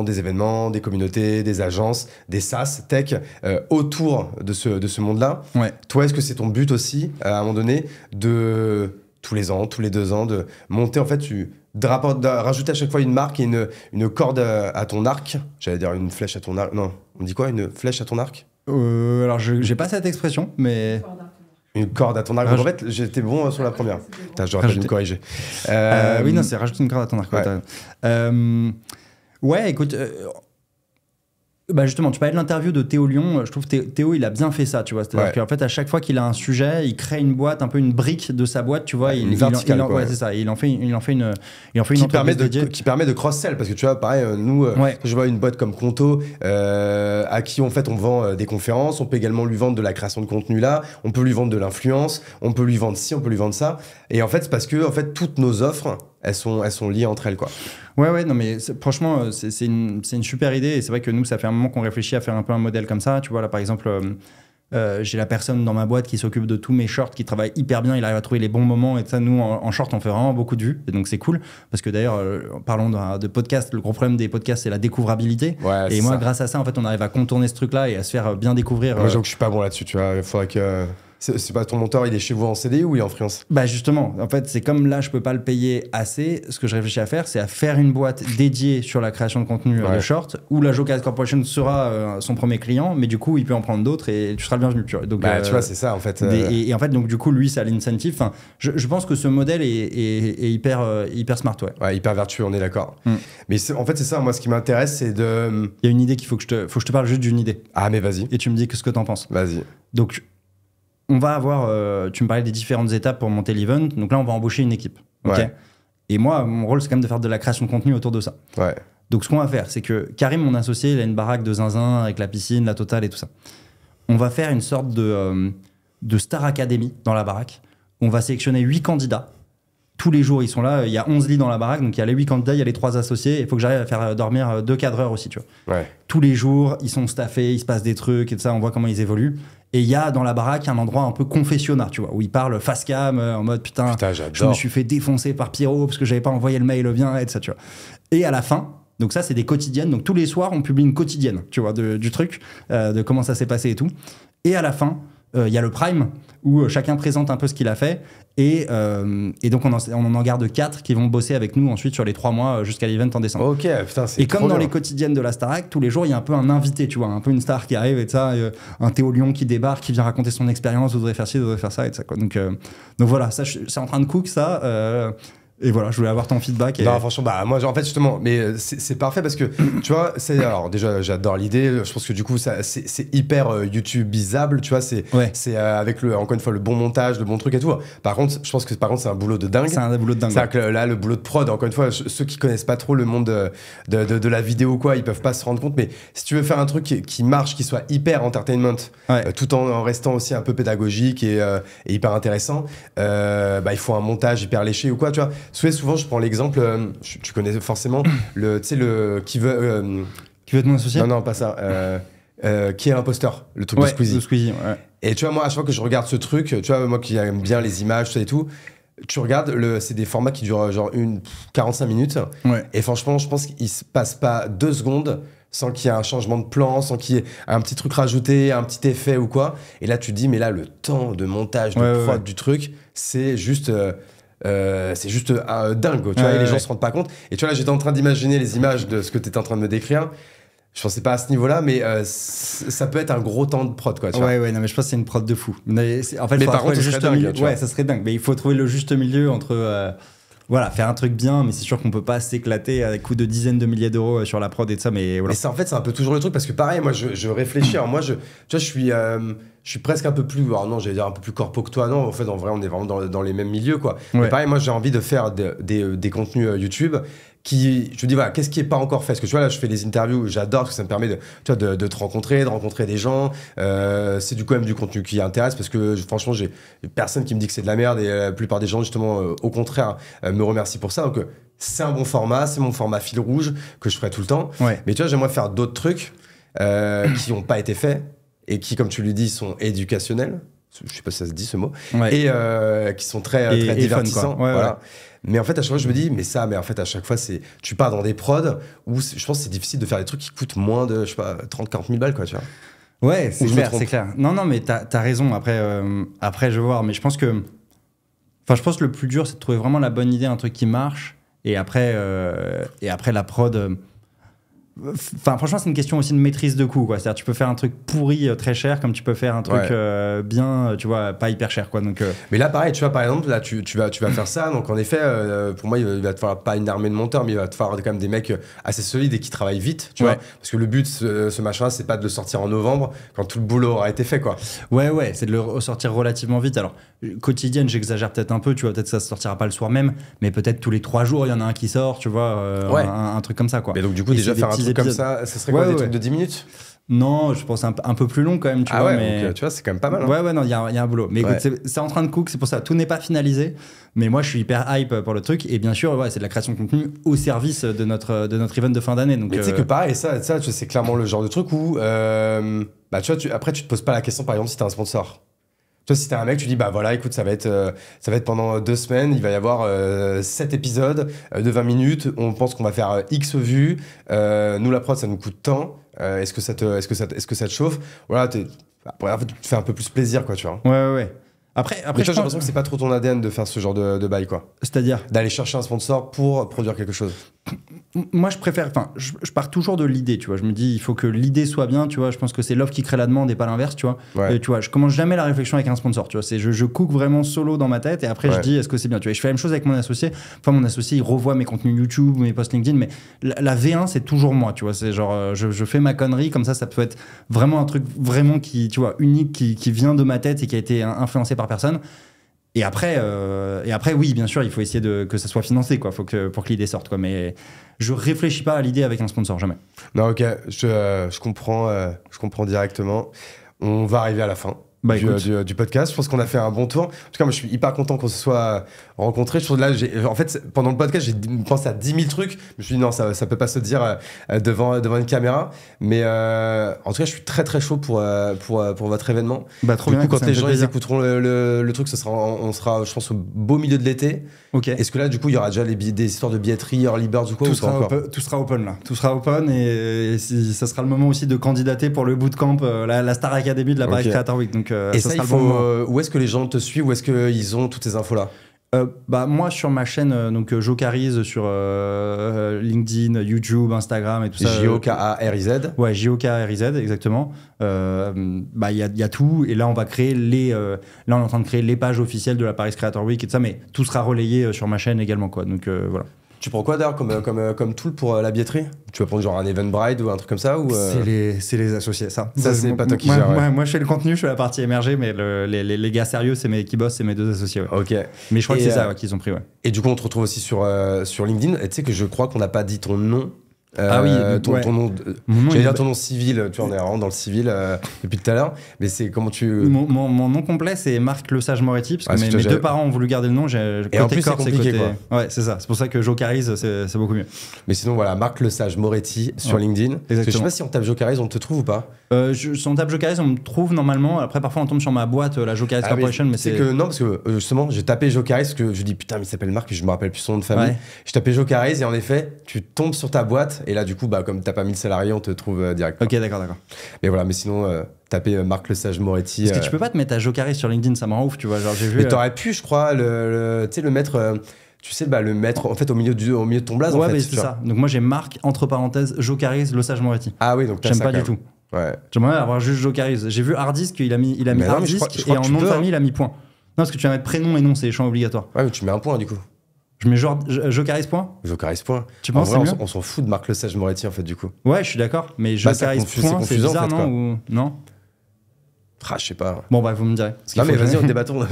des événements, des communautés, des agences, des SaaS, tech, autour de ce monde-là. Ouais. Toi, est-ce que c'est ton but aussi, à un moment donné, de tous les ans, tous les 2 ans, de monter, en fait, de rajouter à chaque fois une marque et une corde à ton arc? J'allais dire une flèche à ton arc. Non, on dit quoi? Une flèche à ton arc? Alors, j'ai pas cette expression, mais... Une corde à ton arc. En fait, j'étais bon sur la première. Putain, j'aurais pas dû me corriger. Oui, non, c'est rajouter une corde à ton arc. Ouais, écoute... Bah justement, tu parlais de l'interview de Théo Lyon. Je trouve que Théo, il a bien fait ça, tu vois. C'est-à-dire qu'en fait, à chaque fois qu'il a un sujet, il crée une boîte, un peu une brique de sa boîte, tu vois. Une verticale, quoi. Ouais, c'est ça. Il en fait une qui permet de cross-sell, parce que tu vois, pareil, nous, je vois une boîte comme Conto, à qui en fait on vend des conférences. On peut également lui vendre de la création de contenu là. On peut lui vendre de l'influence. On peut lui vendre ci, on peut lui vendre ça. Et en fait, c'est parce que en fait, toutes nos offres, elles sont liées entre elles, quoi. Ouais, non, mais franchement, c'est une super idée. Et c'est vrai que nous, ça fait un moment qu'on réfléchit à faire un peu un modèle comme ça. Tu vois, là, par exemple, j'ai la personne dans ma boîte qui s'occupe de tous mes shorts, qui travaille hyper bien. Il arrive à trouver les bons moments. Et ça, nous, en short, on fait vraiment beaucoup de vues. Et donc, c'est cool. Parce que d'ailleurs, parlons de podcast. Le gros problème des podcasts, c'est la découvrabilité. Ouais, et moi, grâce à ça, en fait, on arrive à contourner ce truc-là et à se faire bien découvrir. Moi, j'avoue que je suis pas bon là-dessus, tu vois. Il faudrait que... C'est pas ton monteur, il est chez vous en CDI ou il est en freelance? Bah justement, en fait, c'est comme là, je peux pas le payer assez. Ce que je réfléchis à faire, c'est à faire une boîte dédiée sur la création de contenu de short, où la Jocas Corporation sera son premier client, mais du coup, il peut en prendre d'autres et tu seras le bienvenu. Tu vois, donc, tu vois, c'est ça en fait. Et en fait, donc du coup, lui, ça a l'incentive. Enfin, je pense que ce modèle est hyper smart, ouais, hyper vertueux, on est d'accord. Mais en fait, c'est ça. Moi, ce qui m'intéresse, c'est de. Il y a une idée qu'il faut que je te parle juste d'une idée. Ah, mais vas-y. Et tu me dis ce que t'en penses. Vas-y. Donc on va avoir, tu me parlais des différentes étapes pour monter l'event, donc là on va embaucher une équipe. Okay. Et moi, mon rôle c'est quand même de faire de la création de contenu autour de ça. Ouais. Donc ce qu'on va faire, c'est que Karim, mon associé, il a une baraque de zinzin avec la piscine, la totale et tout ça. On va faire une sorte de Star Academy dans la baraque. On va sélectionner 8 candidats. Tous les jours, ils sont là. Il y a 11 lits dans la baraque, donc il y a les 8 candidats, il y a les 3 associés. Il faut que j'arrive à faire dormir 2 cadreurs aussi, tu vois. Ouais. Tous les jours, ils sont staffés, il se passe des trucs et tout ça, on voit comment ils évoluent. Et il y a dans la baraque un endroit un peu confessionnat, tu vois, où ils parlent face cam, en mode putain je me suis fait défoncer par Pierrot parce que j'avais pas envoyé le mail bien, et tout ça, tu vois. Et à la fin, donc ça c'est des quotidiennes, donc tous les soirs on publie une quotidienne, tu vois, du truc, de comment ça s'est passé et tout. Et à la fin, il y a le prime où chacun présente un peu ce qu'il a fait. Et donc on en garde 4 qui vont bosser avec nous ensuite sur les 3 mois jusqu'à l'event en décembre. Ok, putain, c'est. Et comme dans les quotidiennes de la Starac, tous les jours il y a un peu un invité, tu vois, un peu une star qui arrive et ça, un Théo Lyon qui débarque, qui vient raconter son expérience, vous devrez faire ci, vous devrez faire ça et ça, quoi. Donc voilà, ça c'est en train de cook ça. Et voilà, je voulais avoir ton feedback. Non, franchement, bah moi, en fait, justement, mais c'est parfait parce que, tu vois, alors déjà, j'adore l'idée. Je pense que du coup, c'est hyper YouTubeisable, tu vois. C'est avec encore une fois, le bon montage, le bon truc et tout. Par contre, je pense que c'est un boulot de dingue. C'est un boulot de dingue. C'est-à-dire que là, le boulot de prod, encore une fois, ceux qui connaissent pas trop le monde de la vidéo, quoi, ils peuvent pas se rendre compte. Mais si tu veux faire un truc qui marche, qui soit hyper entertainment, tout en restant aussi un peu pédagogique et hyper intéressant, il faut un montage hyper léché ou quoi, tu vois. Souvent, je prends l'exemple, tu connais forcément, qui veut être mon associé ? Non, pas ça. Qui est l'imposteur, le truc de Squeezie. De Squeezie, ouais. Et tu vois, moi, à chaque fois que je regarde ce truc, tu vois, moi qui aime bien les images, tout ça et tout, tu regardes, c'est des formats qui durent genre 45 minutes. Ouais. Et franchement, je pense qu'il se passe pas 2 secondes sans qu'il y ait un changement de plan, sans qu'il y ait un petit truc rajouté, un petit effet ou quoi. Et là, tu te dis, mais là, le temps de montage, de prod du truc, c'est juste dingue, tu vois, et les gens se rendent pas compte. Et tu vois, là, j'étais en train d'imaginer les images de ce que tu étais en train de me décrire. Je pensais pas à ce niveau-là, mais ça peut être un gros temps de prod, quoi. Tu vois. Non, mais je pense que c'est une prod de fou. Mais par contre, ça serait dingue, tu vois. ça serait dingue. Mais il faut trouver le juste milieu entre. Faire un truc bien, mais c'est sûr qu'on peut pas s'éclater à coups de dizaines de milliers d'euros sur la prod et de ça. Mais voilà. Mais ça, en fait, c'est un peu toujours le truc parce que pareil, moi, je réfléchis. Alors moi, tu vois, je suis presque un peu plus, alors non, j'allais dire un peu plus corpo que toi. Non, en fait, en vrai, on est vraiment dans les mêmes milieux, quoi. Mais pareil, moi, j'ai envie de faire des contenus YouTube je te dis, voilà, qu'est-ce qui est pas encore fait? Parce que tu vois, là, je fais des interviews, j'adore parce que ça me permet de te rencontrer, de rencontrer des gens. C'est quand même du contenu qui intéresse parce que franchement, j'ai personne qui me dit que c'est de la merde et la plupart des gens, justement, au contraire, me remercient pour ça. Donc, c'est un bon format, c'est mon format fil rouge que je ferai tout le temps. Mais tu vois, j'aimerais faire d'autres trucs qui n'ont pas été faits et qui, comme tu le dis, sont éducationnels. Je sais pas si ça se dit ce mot. Et qui sont très divertissants. Voilà. Mais en fait, à chaque fois, je me dis, mais en fait, à chaque fois, tu pars dans des prods où je pense que c'est difficile de faire des trucs qui coûtent moins de, je sais pas, 30-40 000 balles, quoi, tu vois. Ouais, c'est clair. Non, mais t'as raison. Après, je vais voir. Mais je pense que le plus dur, c'est de trouver vraiment la bonne idée, un truc qui marche. Et après la prod. Enfin, franchement, c'est une question aussi de maîtrise de coût, quoi. C'est-à-dire, tu peux faire un truc pourri très cher, comme tu peux faire un truc bien, tu vois, pas hyper cher, quoi. Donc, Mais là, pareil, tu vois, par exemple, là, tu vas faire ça. Donc, en effet, pour moi, il va te falloir pas une armée de monteurs, mais il va te falloir quand même des mecs assez solides et qui travaillent vite, tu vois. Parce que le but, ce machin-là, c'est pas de le sortir en novembre quand tout le boulot aura été fait, quoi. Ouais, c'est de le ressortir relativement vite. Alors, quotidienne, j'exagère peut-être un peu, tu vois, peut-être ça sortira pas le soir même, mais peut-être tous les 3 jours, il y en a un qui sort, tu vois, un truc comme ça, quoi. Mais donc, du coup, Et déjà, c'est faire des un petits truc comme épisodes. ça serait quoi, des trucs de 10 minutes? Non, je pense un peu plus long quand même, tu vois. Ouais, mais... donc, tu vois, c'est quand même pas mal. Hein. Ouais, non, il y a un boulot. Mais écoute, c'est en train de cook, c'est pour ça. Tout n'est pas finalisé, mais moi, je suis hyper hype pour le truc. Et bien sûr, c'est de la création de contenu au service de notre event de fin d'année. Donc, mais tu sais que pareil, ça, tu vois, c'est clairement le genre de truc où, bah, tu vois, après, tu te poses pas la question, par exemple, si t'as un sponsor. Tu vois, si t'es un mec, tu dis, bah voilà, écoute, ça va être pendant 2 semaines, il va y avoir 7 épisodes de 20 minutes, on pense qu'on va faire X vues, nous, la prod, ça nous coûte tant, est-ce que ça te chauffe? Voilà, après, en fait, tu te fais un peu plus plaisir, quoi, tu vois. Ouais. Après, mais toi, j'ai l'impression que c'est pas trop ton ADN de faire ce genre de bail, quoi. C'est-à-dire d'aller chercher un sponsor pour produire quelque chose. Moi, je préfère. Enfin, je pars toujours de l'idée, tu vois. Je me dis, il faut que l'idée soit bien, tu vois. Je pense que c'est l'offre qui crée la demande et pas l'inverse, tu vois. Ouais. Et, tu vois, je commence jamais la réflexion avec un sponsor, tu vois. Je cook vraiment solo dans ma tête et après, je dis, est-ce que c'est bien, tu vois. Et je fais la même chose avec mon associé. Enfin, mon associé, il revoit mes contenus YouTube, mes posts LinkedIn, mais la V1, c'est toujours moi, tu vois. C'est genre, je fais ma connerie, comme ça peut être vraiment un truc vraiment qui, tu vois, unique, qui vient de ma tête et qui a été influencé par personne. Et après, oui, bien sûr, il faut essayer que ça soit financé, quoi. Pour que l'idée sorte, quoi. Mais je réfléchis pas à l'idée avec un sponsor, jamais. Non, ok, je comprends directement. On va arriver à la fin du podcast. Je pense qu'on a fait un bon tour. En tout cas, moi, je suis hyper content qu'on se soit rencontrés. Je trouve là, en fait, pendant le podcast, j'ai pensé à 10 000 trucs. Je me suis dit, non, ça peut pas se dire devant une caméra. Mais en tout cas, je suis très, très chaud pour votre événement. Trop du bien. coup, quand les gens ils écouteront le truc, on sera, je pense, au beau milieu de l'été. Ok. Est-ce que là, du coup, il y aura déjà des histoires de billetterie, early birds ou quoi? Tout sera open là. Tout sera open et ça sera le moment aussi de candidater pour le bootcamp, la Star Academy de la Paris Creator Week. Donc, et ça, il faut. Où est-ce que les gens te suivent? Où est-ce qu'ils ont toutes ces infos là? Moi sur ma chaîne donc Jokaryz sur LinkedIn, YouTube, Instagram et tout ça. Jokaryz. Ouais, Jokaryz exactement. Il y a tout et là on va créer là on est en train de créer les pages officielles de la Paris Creator Week et tout ça, mais tout sera relayé sur ma chaîne également, quoi. Donc voilà. Tu prends quoi d'ailleurs comme tool pour la billetterie? Tu vas prendre genre un Eventbrite ou un truc comme ça ou C'est les associés, ça. Ça, c'est pas toi qui gère. Moi, je fais le contenu, je fais la partie émergée, mais les gars sérieux, qui bossent, c'est mes 2 associés. Ouais. Ok. Mais je crois que c'est ça qu'ils ont pris, ouais. Et du coup, on te retrouve aussi sur LinkedIn. Et tu sais que je crois qu'on n'a pas dit ton nom. Ah oui, ton nom. J'allais dire ton nom civil, tu vois, on est vraiment dans le civil depuis tout à l'heure. Mais c'est comment tu. Mon nom complet, c'est Marc Lesage Moretti, parce que mes 2 parents ont voulu garder le nom. Et en plus, c'est compliqué, quoi. Ouais, c'est ça. C'est pour ça que Jokaryz, c'est beaucoup mieux. Mais sinon, voilà, Marc Lesage Moretti sur LinkedIn. Exactement. Je sais pas si on tape Jokaryz, on te trouve ou pas? Si on tape Jokaryz, on me trouve normalement. Après, parfois, on tombe sur ma boîte, la Jokaryz Corporation. Mais c'est que non, parce que justement, j'ai tapé Jokaryz, parce que je dis putain, mais il s'appelle Marc, et je me rappelle plus son nom de famille. Ouais. Je tapais Jokaryz, et en effet, tu tombes sur ta boîte, et là, du coup, bah, comme t'as pas 1000 salariés, on te trouve direct. Ok, d'accord. Mais voilà, mais sinon, taper Marc Lesage Moretti. Parce que tu peux pas te mettre à Jokaryz sur LinkedIn, ça me rend ouf, tu vois. Genre, j'ai vu. Mais t'aurais pu, je crois, le mettre. Tu sais, le mettre en fait au milieu de ton blaze. Ouais, en fait, c'est ça. Donc moi, j'ai Marc, entre parenthèses, Jokaryz Lesage Moretti. Ah oui, donc j'aime pas du tout. Ouais. J'aimerais avoir juste Jokaryz. J'ai vu Hardisk, il a mis Hardisk, et en nom de famille, il a mis point. Non, parce que tu vas mettre prénom et nom, c'est les champs obligatoires. Ouais, mais tu mets un point du coup. Je mets genre Jokaryz point. Jokaryz point. Tu penses en vrai, c'est on s'en fout de Marc Lesage Moretti en fait du coup. Ouais, je suis d'accord, mais Jokaryz point, c'est bizarre, non, ou non? Ah, je sais pas. Bon, bah, vous me direz. Non, mais vas-y, on débattons. Non,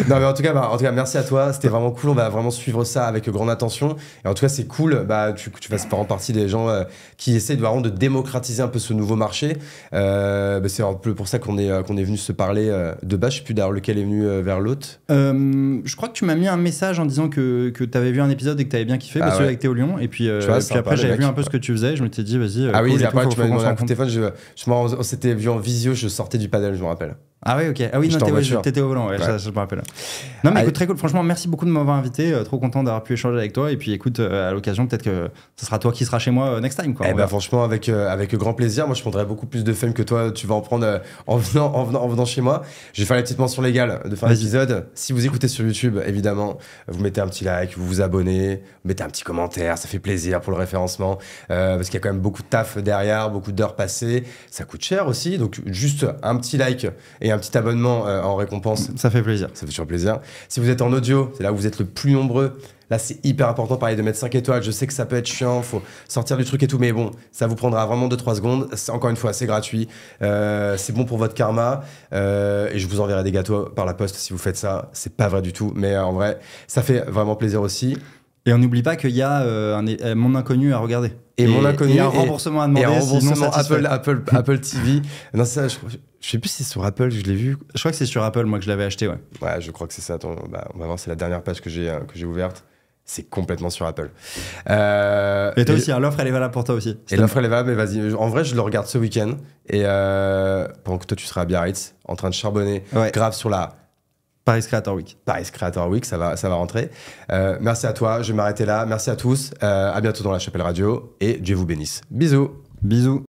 mais en tout cas, merci à toi. C'était vraiment cool. On va vraiment suivre ça avec grande attention. Et en tout cas, c'est cool. Bah, tu fasses vraiment partie des gens qui essaient vraiment de démocratiser un peu ce nouveau marché. C'est un peu pour ça qu'on est venu se parler de base. Je sais plus d'ailleurs lequel est venu vers l'autre. Je crois que tu m'as mis un message en disant que tu avais vu un épisode et que tu avais bien kiffé, celui avec Théo Lyon. Et puis, après, j'avais vu un peu ce que tu faisais. Je m'étais dit, vas-y. Ah oui, après, tu m'as demandé un coup de téléphone. On s'était vu en visio. Je sortais du padel, je me rappelle. Ah oui, ok. Ah oui, J'étais en voiture. t'étais au volant, ouais. Ouais. Je me rappelle. Non, mais Allez. écoute, très cool. Franchement, merci beaucoup de m'avoir invité. Trop content d'avoir pu échanger avec toi. Et puis, écoute, à l'occasion, peut-être que ce sera toi qui seras chez moi next time, quoi. Eh On ben, verra. franchement, avec grand plaisir. Moi, je prendrais beaucoup plus de fame que toi. Tu vas en prendre en venant chez moi. Je vais faire les petites mentions légales de fin Vas-y. d'épisode. Si vous écoutez sur YouTube, évidemment, vous mettez un petit like, vous vous abonnez, vous mettez un petit commentaire. Ça fait plaisir pour le référencement. Parce qu'il y a quand même beaucoup de taf derrière, beaucoup d'heures passées. Ça coûte cher aussi. Donc, juste un petit like et un petit abonnement en récompense. Ça fait plaisir. Ça fait toujours plaisir. Si vous êtes en audio, c'est là où vous êtes le plus nombreux. Là, c'est hyper important, pareil, de mettre 5 étoiles. Je sais que ça peut être chiant, faut sortir du truc et tout, mais bon, ça vous prendra vraiment 2-3 secondes. Encore une fois, c'est gratuit. C'est bon pour votre karma. Et je vous enverrai des gâteaux par la poste si vous faites ça. C'est pas vrai du tout, mais en vrai, ça fait vraiment plaisir aussi. Et on n'oublie pas qu'il y a Mon Inconnu à regarder. Et Mon Inconnu. Et un remboursement à demander. Et un sinon remboursement satisfait. Apple TV. Non, ça, je sais plus si c'est sur Apple, je l'ai vu. Je crois que c'est sur Apple, moi, que je l'avais acheté, ouais. Ouais, je crois que c'est ça. Attends, on va voir, c'est la dernière page que j'ai ouverte. C'est complètement sur Apple. Et toi aussi, hein, l'offre, elle est valable pour toi aussi. Et l'offre, elle est valable, mais vas-y. En vrai, je le regarde ce week-end. Et pendant que toi, tu seras à Biarritz, en train de charbonner, Ouais. grave sur la Paris Creator Week. Paris Creator Week, ça va rentrer. Merci à toi, je vais m'arrêter là. Merci à tous. À bientôt dans La Chapelle Radio. Et Dieu vous bénisse. Bisous. Bisous.